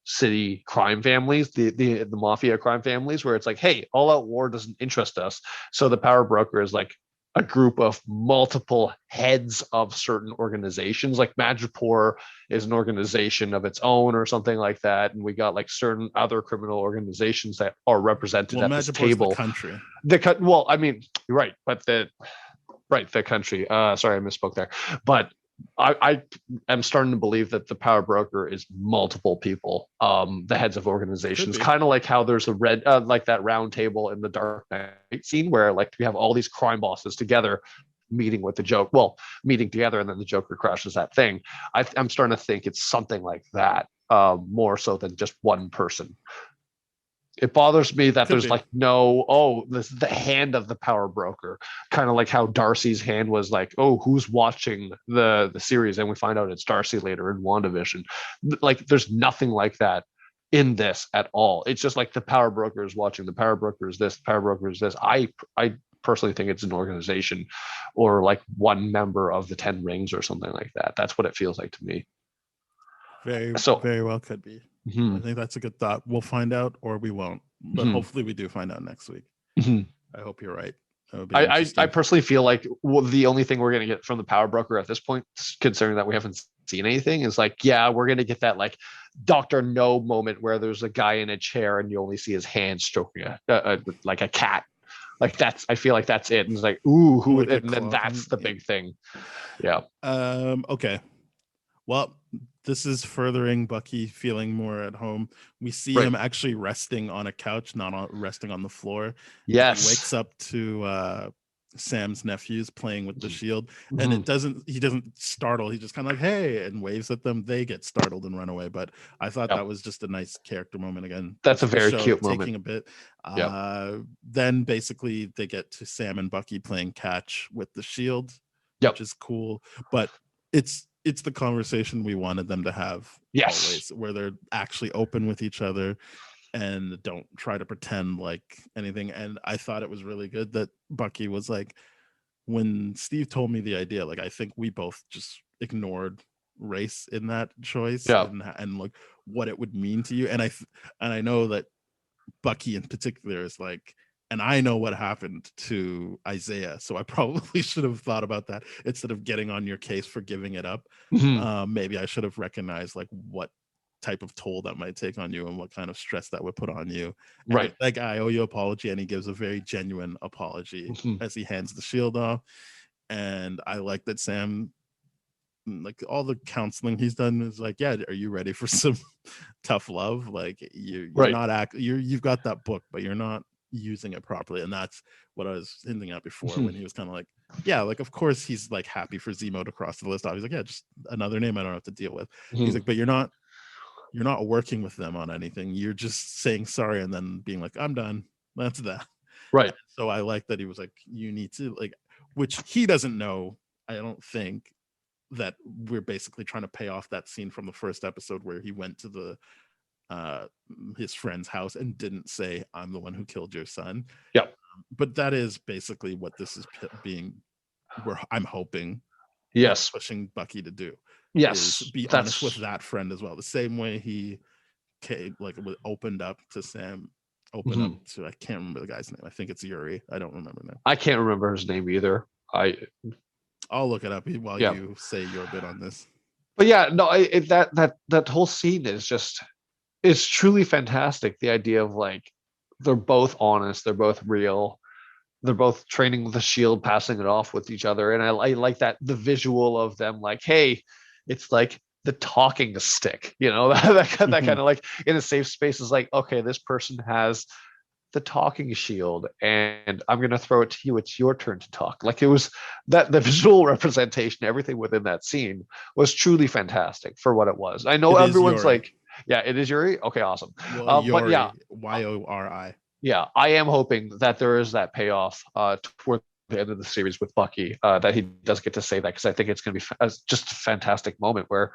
City crime families, the mafia crime families, where it's like, hey, all out war doesn't interest us. So the power broker is like a group of multiple heads of certain organizations. Like Madripoor is an organization of its own or something like that, and we got like certain other criminal organizations that are represented at this table. The country. Well, I mean, you're right, but the country. Sorry, I misspoke there. But I am starting to believe that the power broker is multiple people, the heads of organizations, kind of like how there's a red, like that round table in the Dark Knight scene where like we have all these crime bosses together meeting together, and then the Joker crashes that thing. I'm starting to think it's something like that, more so than just one person. It bothers me that there's like this is the hand of the power broker, kind of like how Darcy's hand was like, oh, who's watching the series, and we find out it's Darcy later in WandaVision. Like there's nothing like that in this at all. It's just like the power broker is watching, the power broker is this, the power broker is this. I personally think it's an organization, or like one member of the 10 Rings or something like that. That's what it feels like to me. Very well could be. I think that's a good thought. We'll find out, or we won't, but hopefully we do find out next week. I hope you're right. I personally feel like the only thing we're going to get from the power broker at this point, considering that we haven't seen anything, is like, yeah, we're going to get that like Dr. No moment where there's a guy in a chair and you only see his hand stroking like a cat. Like I feel like that's it. And it's like, ooh, who? And then that's the big thing. Yeah. Okay. Well, this is furthering Bucky feeling more at home. We see him actually resting on a couch, not resting on the floor. Yes. He wakes up to Sam's nephews playing with the shield, and he doesn't startle. He just kind of like, hey, and waves at them. They get startled and run away. But I thought that was just a nice character moment again. That's a very cute moment. Taking a bit. Then basically they get to Sam and Bucky playing catch with the shield, which is cool. But it's the conversation we wanted them to have. Yes. Always, where they're actually open with each other and don't try to pretend like anything. And I thought it was really good that Bucky was like, when Steve told me the idea, like, I think we both just ignored race in that choice and like what it would mean to you. And I know that Bucky in particular is like, and I know what happened to Isaiah, so I probably should have thought about that instead of getting on your case for giving it up. Maybe I should have recognized like what type of toll that might take on you and what kind of stress that would put on you. And like, I owe you an apology, and he gives a very genuine apology as he hands the shield off. And I like that Sam, like all the counseling he's done, is like, yeah, are you ready for some tough love? Like you're not you've got that book, but you're not using it properly. And that's what I was hinting at before when he was kind of like, yeah, like of course he's like happy for Zemo to cross the list off. He's like, yeah, just another name I don't have to deal with. He's like, but you're not working with them on anything. You're just saying sorry and then being like, I'm done. That's that. Right. And so I like that he was like, you need to, like, which he doesn't know, I don't think, that we're basically trying to pay off that scene from the first episode where he went to the his friend's house and didn't say, I'm the one who killed your son. But that is basically what this is being, where I'm hoping, yes, pushing Bucky to do. Yes, be honest with that friend as well. The same way he opened up to Sam, opened up to, I can't remember the guy's name. I think it's Yuri. I don't remember now. I can't remember his name either. I'll look it up while Yeah. you say your bit on this. But yeah, no, that whole scene is just, it's truly fantastic. The idea of like, they're both honest, they're both real, they're both training the shield, passing it off with each other, and I like that, the visual of them like, hey, it's like the talking stick, you know, that kind of like in a safe space is like, okay, this person has the talking shield and I'm going to throw it to you, it's your turn to talk. Like, it was that the visual representation, everything within that scene was truly fantastic for what it was. I know everyone's like, yeah, it is Yuri. Okay, awesome. Well, Yuri, but yeah, Yori. yeah, I am hoping that there is that payoff toward the end of the series with Bucky, that he does get to say that, because I think it's going to be just a fantastic moment where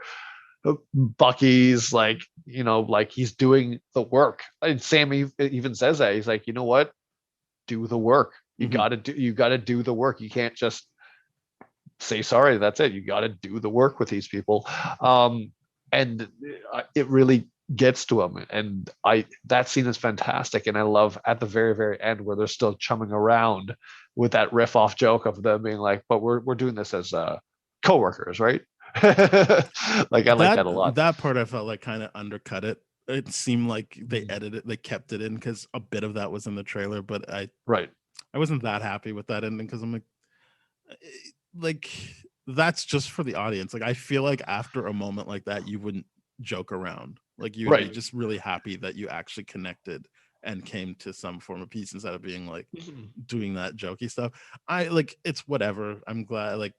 Bucky's like, you know, like he's doing the work. And Sam even says that, he's like, you know what, do the work. You gotta do the work. You can't just say sorry, that's it. You gotta do the work with these people. And it really gets to him, and that scene is fantastic. And I love at the very, very end where they're still chumming around with that riff off joke of them being like, but we're doing this as co-workers, right? Like, I like that a lot. That part I felt like kind of undercut it. It seemed like they kept it in because a bit of that was in the trailer, but I wasn't that happy with that ending, because I'm like that's just for the audience. Like, I feel like after a moment like that, you wouldn't joke around. Like, you'd be just really happy that you actually connected and came to some form of peace instead of being like doing that jokey stuff. It's whatever. I'm glad. Like,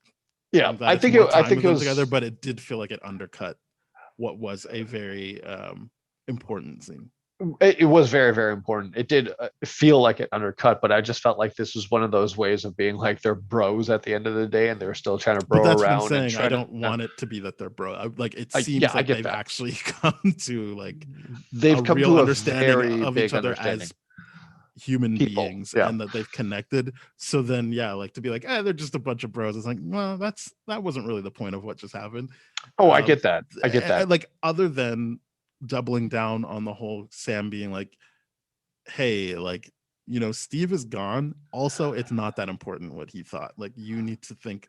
yeah, I think it was together, but it did feel like it undercut what was a very important scene. It was very, very important. It did feel like it undercut, but I just felt like this was one of those ways of being like, they're bros at the end of the day, and they're still trying to bro but that's around. What I'm saying. I don't want it to be that they're bro. Like, it seems like they've actually come to like they've come to understanding of each other as human beings, and that they've connected. So then, like, to be like, they're just a bunch of bros. It's like, well, that wasn't really the point of what just happened. I get that. I get that. Like, other than doubling down on the whole Sam being like, hey, like, you know, Steve is gone. Also, it's not that important what he thought. Like, you need to think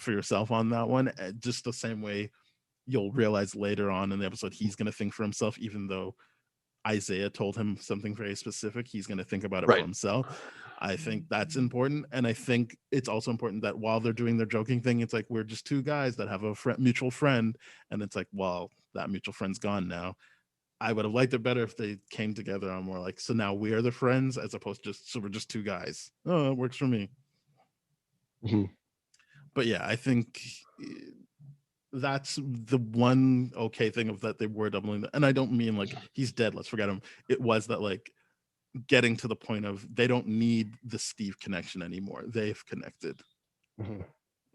for yourself on that one. Just the same way you'll realize later on in the episode, he's going to think for himself, even though Isaiah told him something very specific. He's going to think about it for himself. I think that's important. And I think it's also important that while they're doing their joking thing, it's like, we're just two guys that have a mutual friend. And it's like, well, that mutual friend's gone now. I would have liked it better if they came together on more like, so now we are the friends, as opposed to so we're just two guys. Oh, it works for me. But yeah, I think that's the one okay thing of that they were doubling. And I don't mean like he's dead, let's forget him. It was that, like, getting to the point of they don't need the Steve connection anymore. They've connected.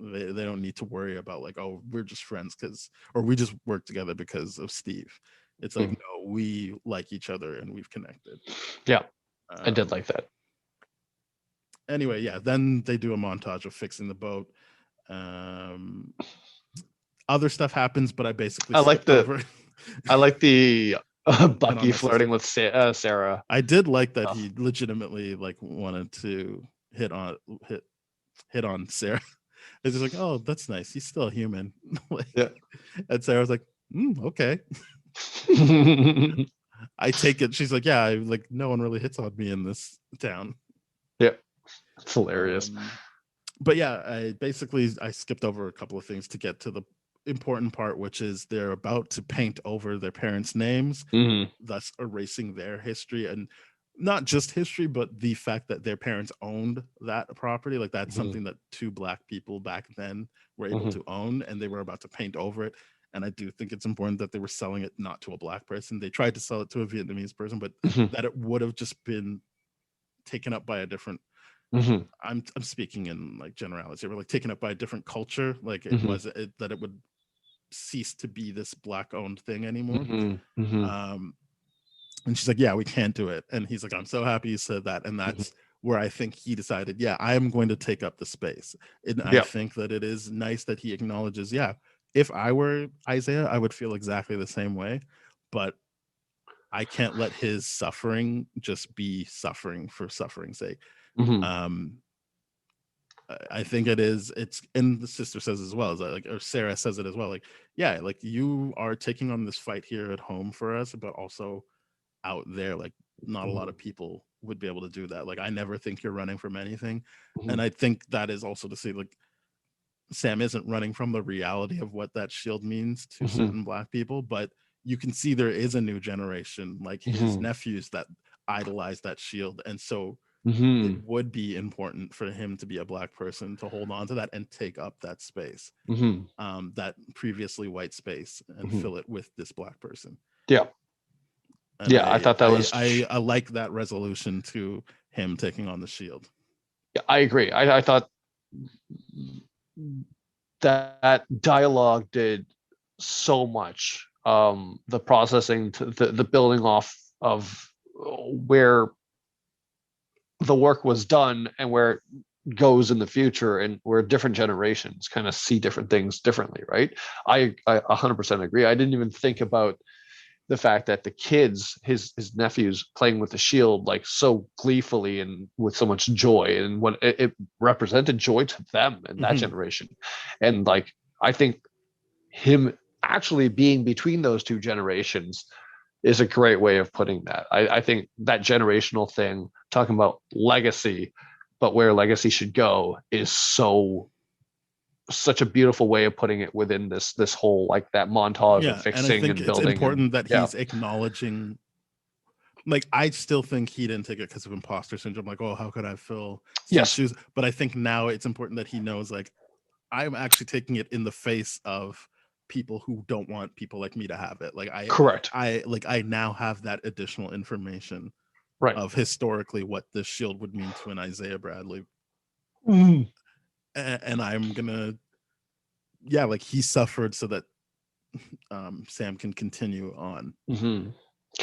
They don't need to worry about like, oh, we're just friends or we just work together because of Steve. It's like, no, we like each other and we've connected. Yeah, I did like that. Anyway, then they do a montage of fixing the boat. Other stuff happens, but I basically I like the Bucky flirting with Sarah. I did like that he legitimately like wanted to hit on Sarah. It's just like, oh, that's nice. He's still human. And Sarah was like, okay. I take it. She's like, yeah, like no one really hits on me in this town. Yeah, it's hilarious. But yeah, I skipped over a couple of things to get to the important part, which is they're about to paint over their parents' names, thus erasing their history, and not just history, but the fact that their parents owned that property. Like, that's something that two Black people back then were able to own, and they were about to paint over it. And I do think it's important that they were selling it not to a Black person. They tried to sell it to a Vietnamese person, but that it would have just been taken up by a different. I'm speaking in like generalities. They were like taken up by a different culture. Like it was that it would cease to be this Black-owned thing anymore. And she's like, yeah, we can't do it. And he's like, I'm so happy you said that. And that's where I think he decided, I am going to take up the space. And I think that it is nice that he acknowledges, if I were Isaiah, I would feel exactly the same way, but I can't let his suffering just be suffering for suffering's sake. Mhm. I think it's and the sister says as well, is that, like, or Sarah says it as well, like, yeah, like, you are taking on this fight here at home for us, but also out there, like, not a lot of people would be able to do that. Like, I never think you're running from anything. And Mhm. I think that is also to say, like, Sam isn't running from the reality of what that shield means to Mhm. certain Black people, but you can see there is a new generation, like his Mhm. nephews, that idolize that shield. And so it Mhm. would be important for him to be a Black person to hold on to that and take up that space, Mhm. that previously white space, and Mhm. fill it with this Black person. Yeah. And Yeah, I thought that was. I like that resolution to him taking on the shield. Yeah, I agree. I thought that dialogue did so much. The processing, to the building off of where the work was done and where it goes in the future, and where different generations kind of see different things differently, right? I 100% agree. I didn't even think about the fact that the kids, his nephews, playing with the shield like so gleefully and with so much joy, and what it represented joy to them in that Mhm. generation. And like, I think him actually being between those two generations is a great way of putting that. I think that generational thing, talking about legacy, but where legacy should go, is such a beautiful way of putting it within this whole, like, that montage of Yeah, and I fixing think and it's building. And important that yeah. he's acknowledging, like, I still think he didn't take it because of imposter syndrome, like, oh, how could I fill Sam's Yes. shoes? But I think now it's important that he knows, like, I'm actually taking it in the face of people who don't want people like me to have it. Like, Correct. I now have that additional information Right. of historically what this shield would mean to an Isaiah Bradley. Mm. And I'm gonna, yeah, like, he suffered so that Sam can continue on. Mm-hmm.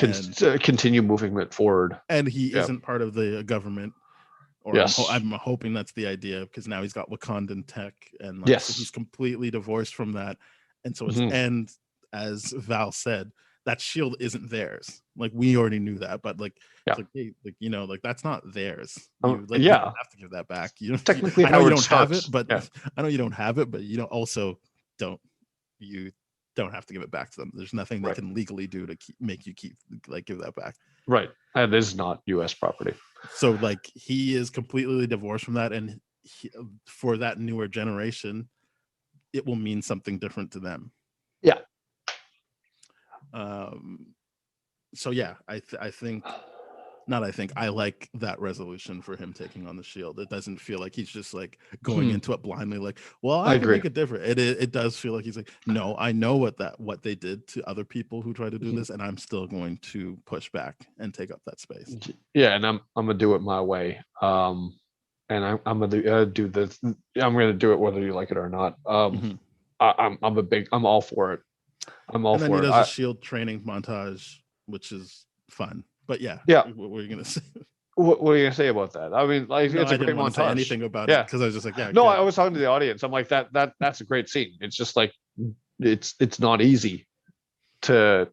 And Continue moving it forward. he Yeah. isn't part of the government, or Yes. I'm hoping that's the idea, because now he's got Wakandan tech, and like, so Yes. he's completely divorced from that. And so it's, Mhm. and as Val said, that shield isn't theirs. Like, we already knew that, but like, Yeah. it's like, hey, like, you know, like, that's not theirs. You like, you Yeah. don't have to give that back. You know, Technically, I know how you it don't have it, starts. but Yeah. I know you don't have it, but you know, also you don't have to give it back to them. There's nothing they Right. can legally do to make you give that back. Right. And this is not U.S. property. So like, he is completely divorced from that, and for that newer generation, it will mean something different to them. Yeah. So yeah, I like that resolution for him taking on the shield. It doesn't feel like he's just like going into it blindly, like, well, I can agree. make it different. It does feel like he's like, no, I know what they did to other people who try to do this, and I'm still going to push back and take up that space. Yeah, and I'm gonna do it my way. And I'm gonna do this. I'm gonna do it whether you like it or not. I'm all for it. I'm all and then for he it. does a shield training montage, which is fun. But yeah, what were you gonna say? What are you gonna say about that? I mean, like, No, it's a I great didn't want montage. to say anything about it, because I was just like, yeah. No, good. I was talking to the audience. I'm like, that's a great scene. It's just like, it's not easy to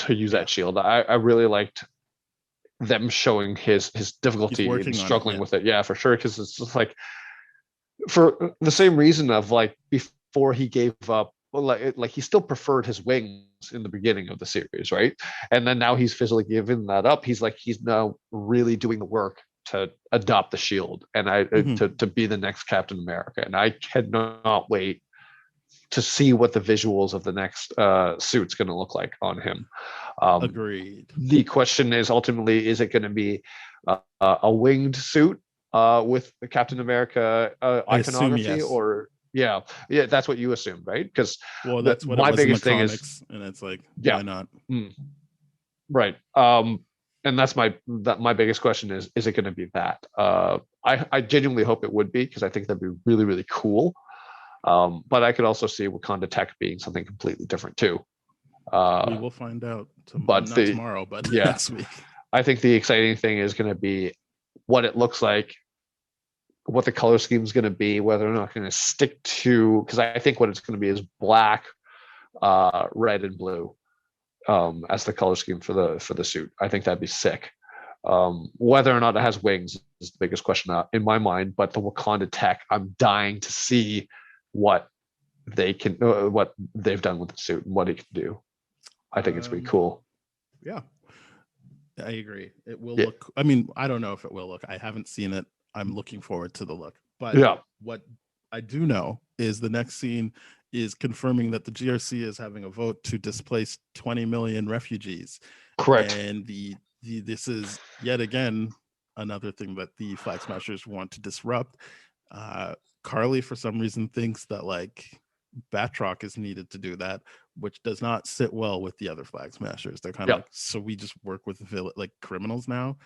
use that shield. I really liked them showing his difficulty and struggling with it. Yeah, for sure. Because it's just like, for the same reason of, like, before he gave up, well, like he still preferred his wings in the beginning of the series, right? And then now he's physically giving that up. He's like, he's now really doing the work to adopt the shield, and to be the next Captain America. And I cannot wait to see what the visuals of the next suit's going to look like on him. Agreed. The question is, ultimately, is it going to be a winged suit with the Captain America iconography, yes. or yeah, that's what you assume, right? Because that's what my biggest thing is, and it's like, why not? Right. And that's my biggest question is it going to be that? I genuinely hope it would be, because I think that'd be really, really cool. But I could also see Wakanda Tech being something completely different too. We will find out tomorrow, but next week. I think the exciting thing is going to be what it looks like what the color scheme is going to be, whether or not going to stick to, because I think what it's going to be is black, red, and blue as the color scheme for the suit. I think that'd be sick. Whether or not it has wings is the biggest question in my mind. But the Wakanda tech, I'm dying to see what they can, what they've done with the suit and what it can do. I think it's pretty cool. Yeah, I agree. It will look. I mean, I don't know if it will look. I haven't seen it. I'm looking forward to the look. But what I do know is the next scene is confirming that the GRC is having a vote to displace 20 million refugees. Correct. And this is yet again another thing that the Flag Smashers want to disrupt. Carly, for some reason, thinks that like Batroc is needed to do that, which does not sit well with the other Flag Smashers. They're kind of like, so we just work with like criminals now.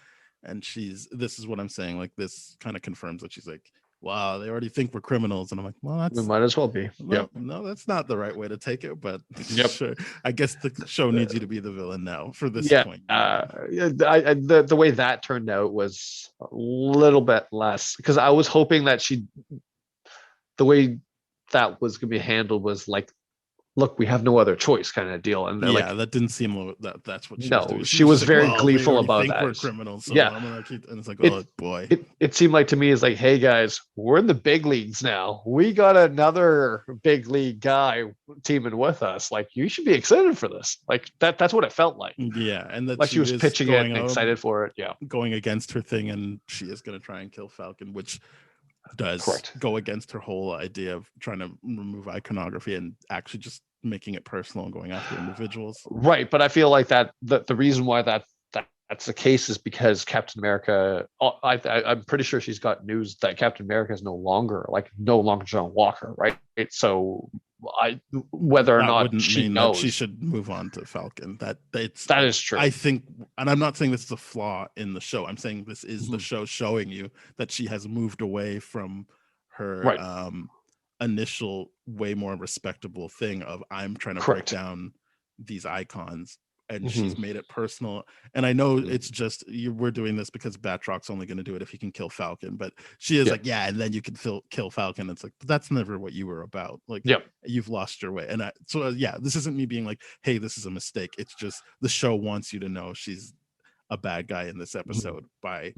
And this is what I'm saying. Like, this kind of confirms that she's like, wow, they already think we're criminals. And I'm like, well, we might as well be. No, that's not the right way to take it. But sure, I guess the show needs you to be the villain now for this point. The way that turned out was a little bit less, because I was hoping that the way that was going to be handled was like, look, we have no other choice kind of deal. And that didn't seem that's what she was doing. She was very gleeful about that. We're criminals, so I'm gonna keep, and it's like, oh boy. It seemed like to me is like, hey guys, we're in the big leagues now. We got another big league guy teaming with us. Like, you should be excited for this. Like that's what it felt like. Yeah, and that like she was pitching it and excited for it. Yeah, going against her thing, and she is gonna try and kill Falcon, which does go against her whole idea of trying to remove iconography and actually just making it personal and going after individuals. Right, but I feel like that the reason why that's the case is because Captain America, I'm pretty sure she's got news that Captain America is no longer John Walker, right? So whether or not she knows, she should move on to Falcon. That is true. I think, and I'm not saying this is a flaw in the show. I'm saying this is the show showing you that she has moved away from her initial, way more respectable thing of I'm trying to break down these icons, and she's made it personal. And I know it's just we're doing this because Batroc's only going to do it if he can kill Falcon, but she is like, and then you can kill Falcon. It's like, but that's never what you were about. Like, you've lost your way. And this isn't me being like, hey, this is a mistake. It's just the show wants you to know she's a bad guy in this episode by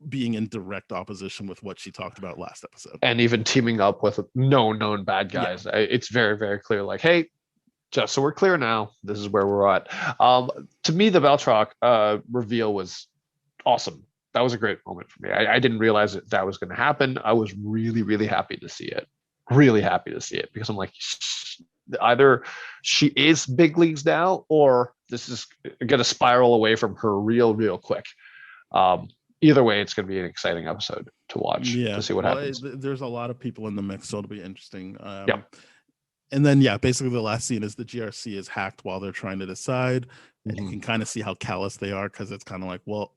being in direct opposition with what she talked about last episode, and even teaming up with known bad guys. It's very, very clear, like, hey, just so we're clear now, this is where we're at. To me, the Batroc reveal was awesome. That was a great moment for me. I didn't realize that was going to happen. I was really, really happy to see it. Really happy to see it, because I'm like, either she is big leagues now, or this is going to spiral away from her real quick. Either way, it's going to be an exciting episode to watch, to see what happens. There's a lot of people in the mix, so it'll be interesting. And then, basically the last scene is the GRC is hacked while they're trying to decide. And you can kind of see how callous they are, because it's kind of like, well,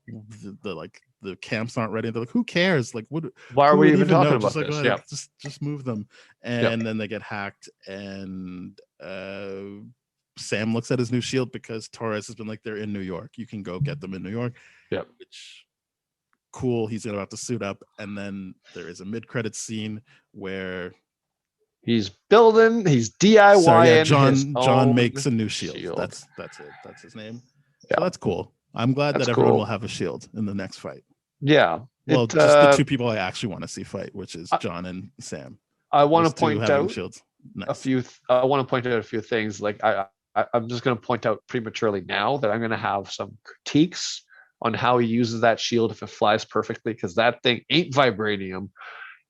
the camps aren't ready. They're like, who cares? Like, why are we even talking about this? Just move them. And then they get hacked, and Sam looks at his new shield because Torres has been like, they're in New York. You can go get them in New York. Which, cool. He's about to suit up, and then there is a mid-credit scene where he's DIYing. John makes a new shield. That's it. That's his name. So that's cool. I'm glad that everyone will have a shield in the next fight. Well, just the two people I actually want to see fight, which is John and Sam. I want to point out shields. a few. I want to point out a few things. Like I'm just going to point out prematurely now that I'm going to have some critiques on how he uses that shield if it flies perfectly, because that thing ain't vibranium,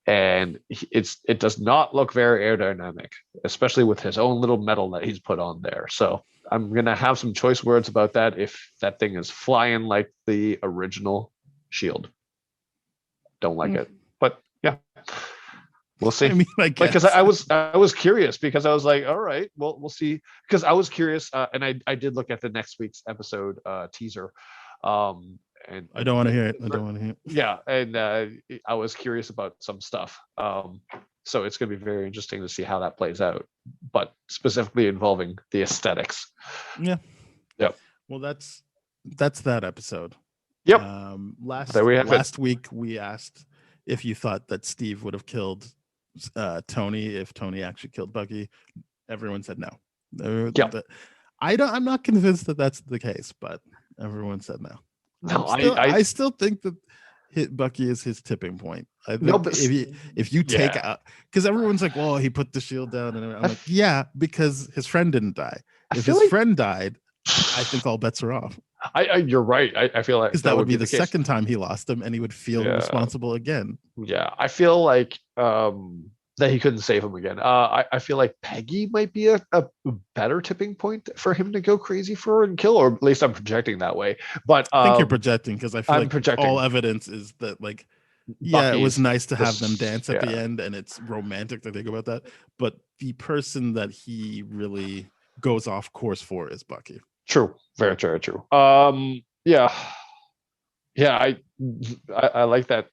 and it does not look very aerodynamic, especially with his own little metal that he's put on there. So I'm going to have some choice words about that if that thing is flying like the original shield. Don't like it, but we'll see. I mean, because I was curious, because I was like, all right, well, we'll see, because I was curious, and I did look at the next week's episode teaser. And I don't want to hear it. And I was curious about some stuff. So it's going to be very interesting to see how that plays out, but specifically involving the aesthetics. Well, that's that episode. Last week we asked if you thought that Steve would have killed Tony if Tony actually killed Bucky. Everyone said no. I'm not convinced that that's the case, but everyone said no. No, I still think that Bucky is his tipping point. I think if you take out, because everyone's like, well, he put the shield down, and I'm like, yeah, because his friend didn't die. If his friend died, I think all bets are off. You're right. I feel like because that would be the second time he lost him, and he would feel responsible again. Yeah, I feel like that he couldn't save him again. I feel like Peggy might be a better tipping point for him to go crazy for and kill, or at least I'm projecting that way. But I think you're projecting, because I feel like projecting. All evidence is that, like, yeah, it was nice to have them dance at the end, and it's romantic to think about that. But the person that he really goes off course for is Bucky. True, very true, true. Yeah, I like that.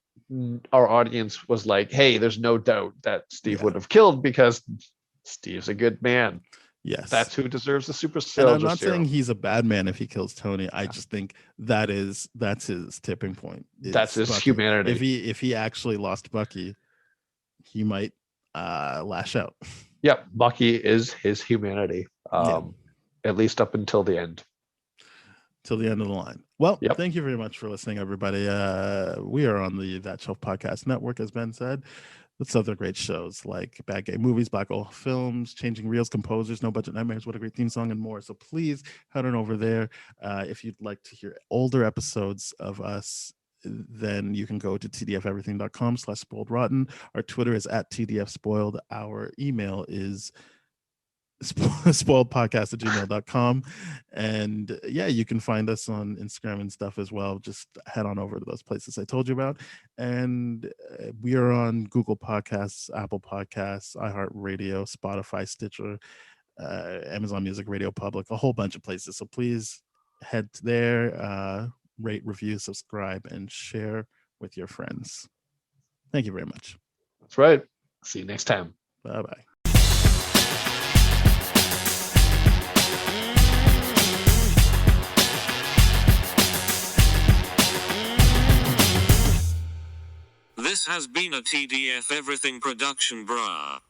Our audience was like, hey, there's no doubt that Steve would have killed, because Steve's a good man. Yes, that's who deserves the super soldier. And I'm not saying he's a bad man if he kills Tony. I just think that's his tipping point. That's his Bucky. Humanity. If he actually lost Bucky, he might lash out. Yep, Bucky is his humanity. At least up until the end. Till the end of the line. Well, thank you very much for listening, everybody. We are on the That Shelf Podcast Network, as Ben said. With other great shows like Bad Gay Movies, Black Hole Films, Changing Reels, Composers, No Budget Nightmares, What a Great Theme Song, and more. So please head on over there. If you'd like to hear older episodes of us, then you can go to tdfeverything.com/spoiledrotten. Our Twitter is @tdfspoiled. Our email is spoiledpodcast@gmail.com, and you can find us on Instagram and stuff as well. Just head on over to those places I told you about, and we are on Google Podcasts, Apple Podcasts, iHeartRadio, Spotify, Stitcher, Amazon Music, Radio Public, a whole bunch of places. So please head there, rate, review, subscribe, and share with your friends. Thank you very much. That's right. See you next time. Bye-bye. This has been a TDF Everything production, brah.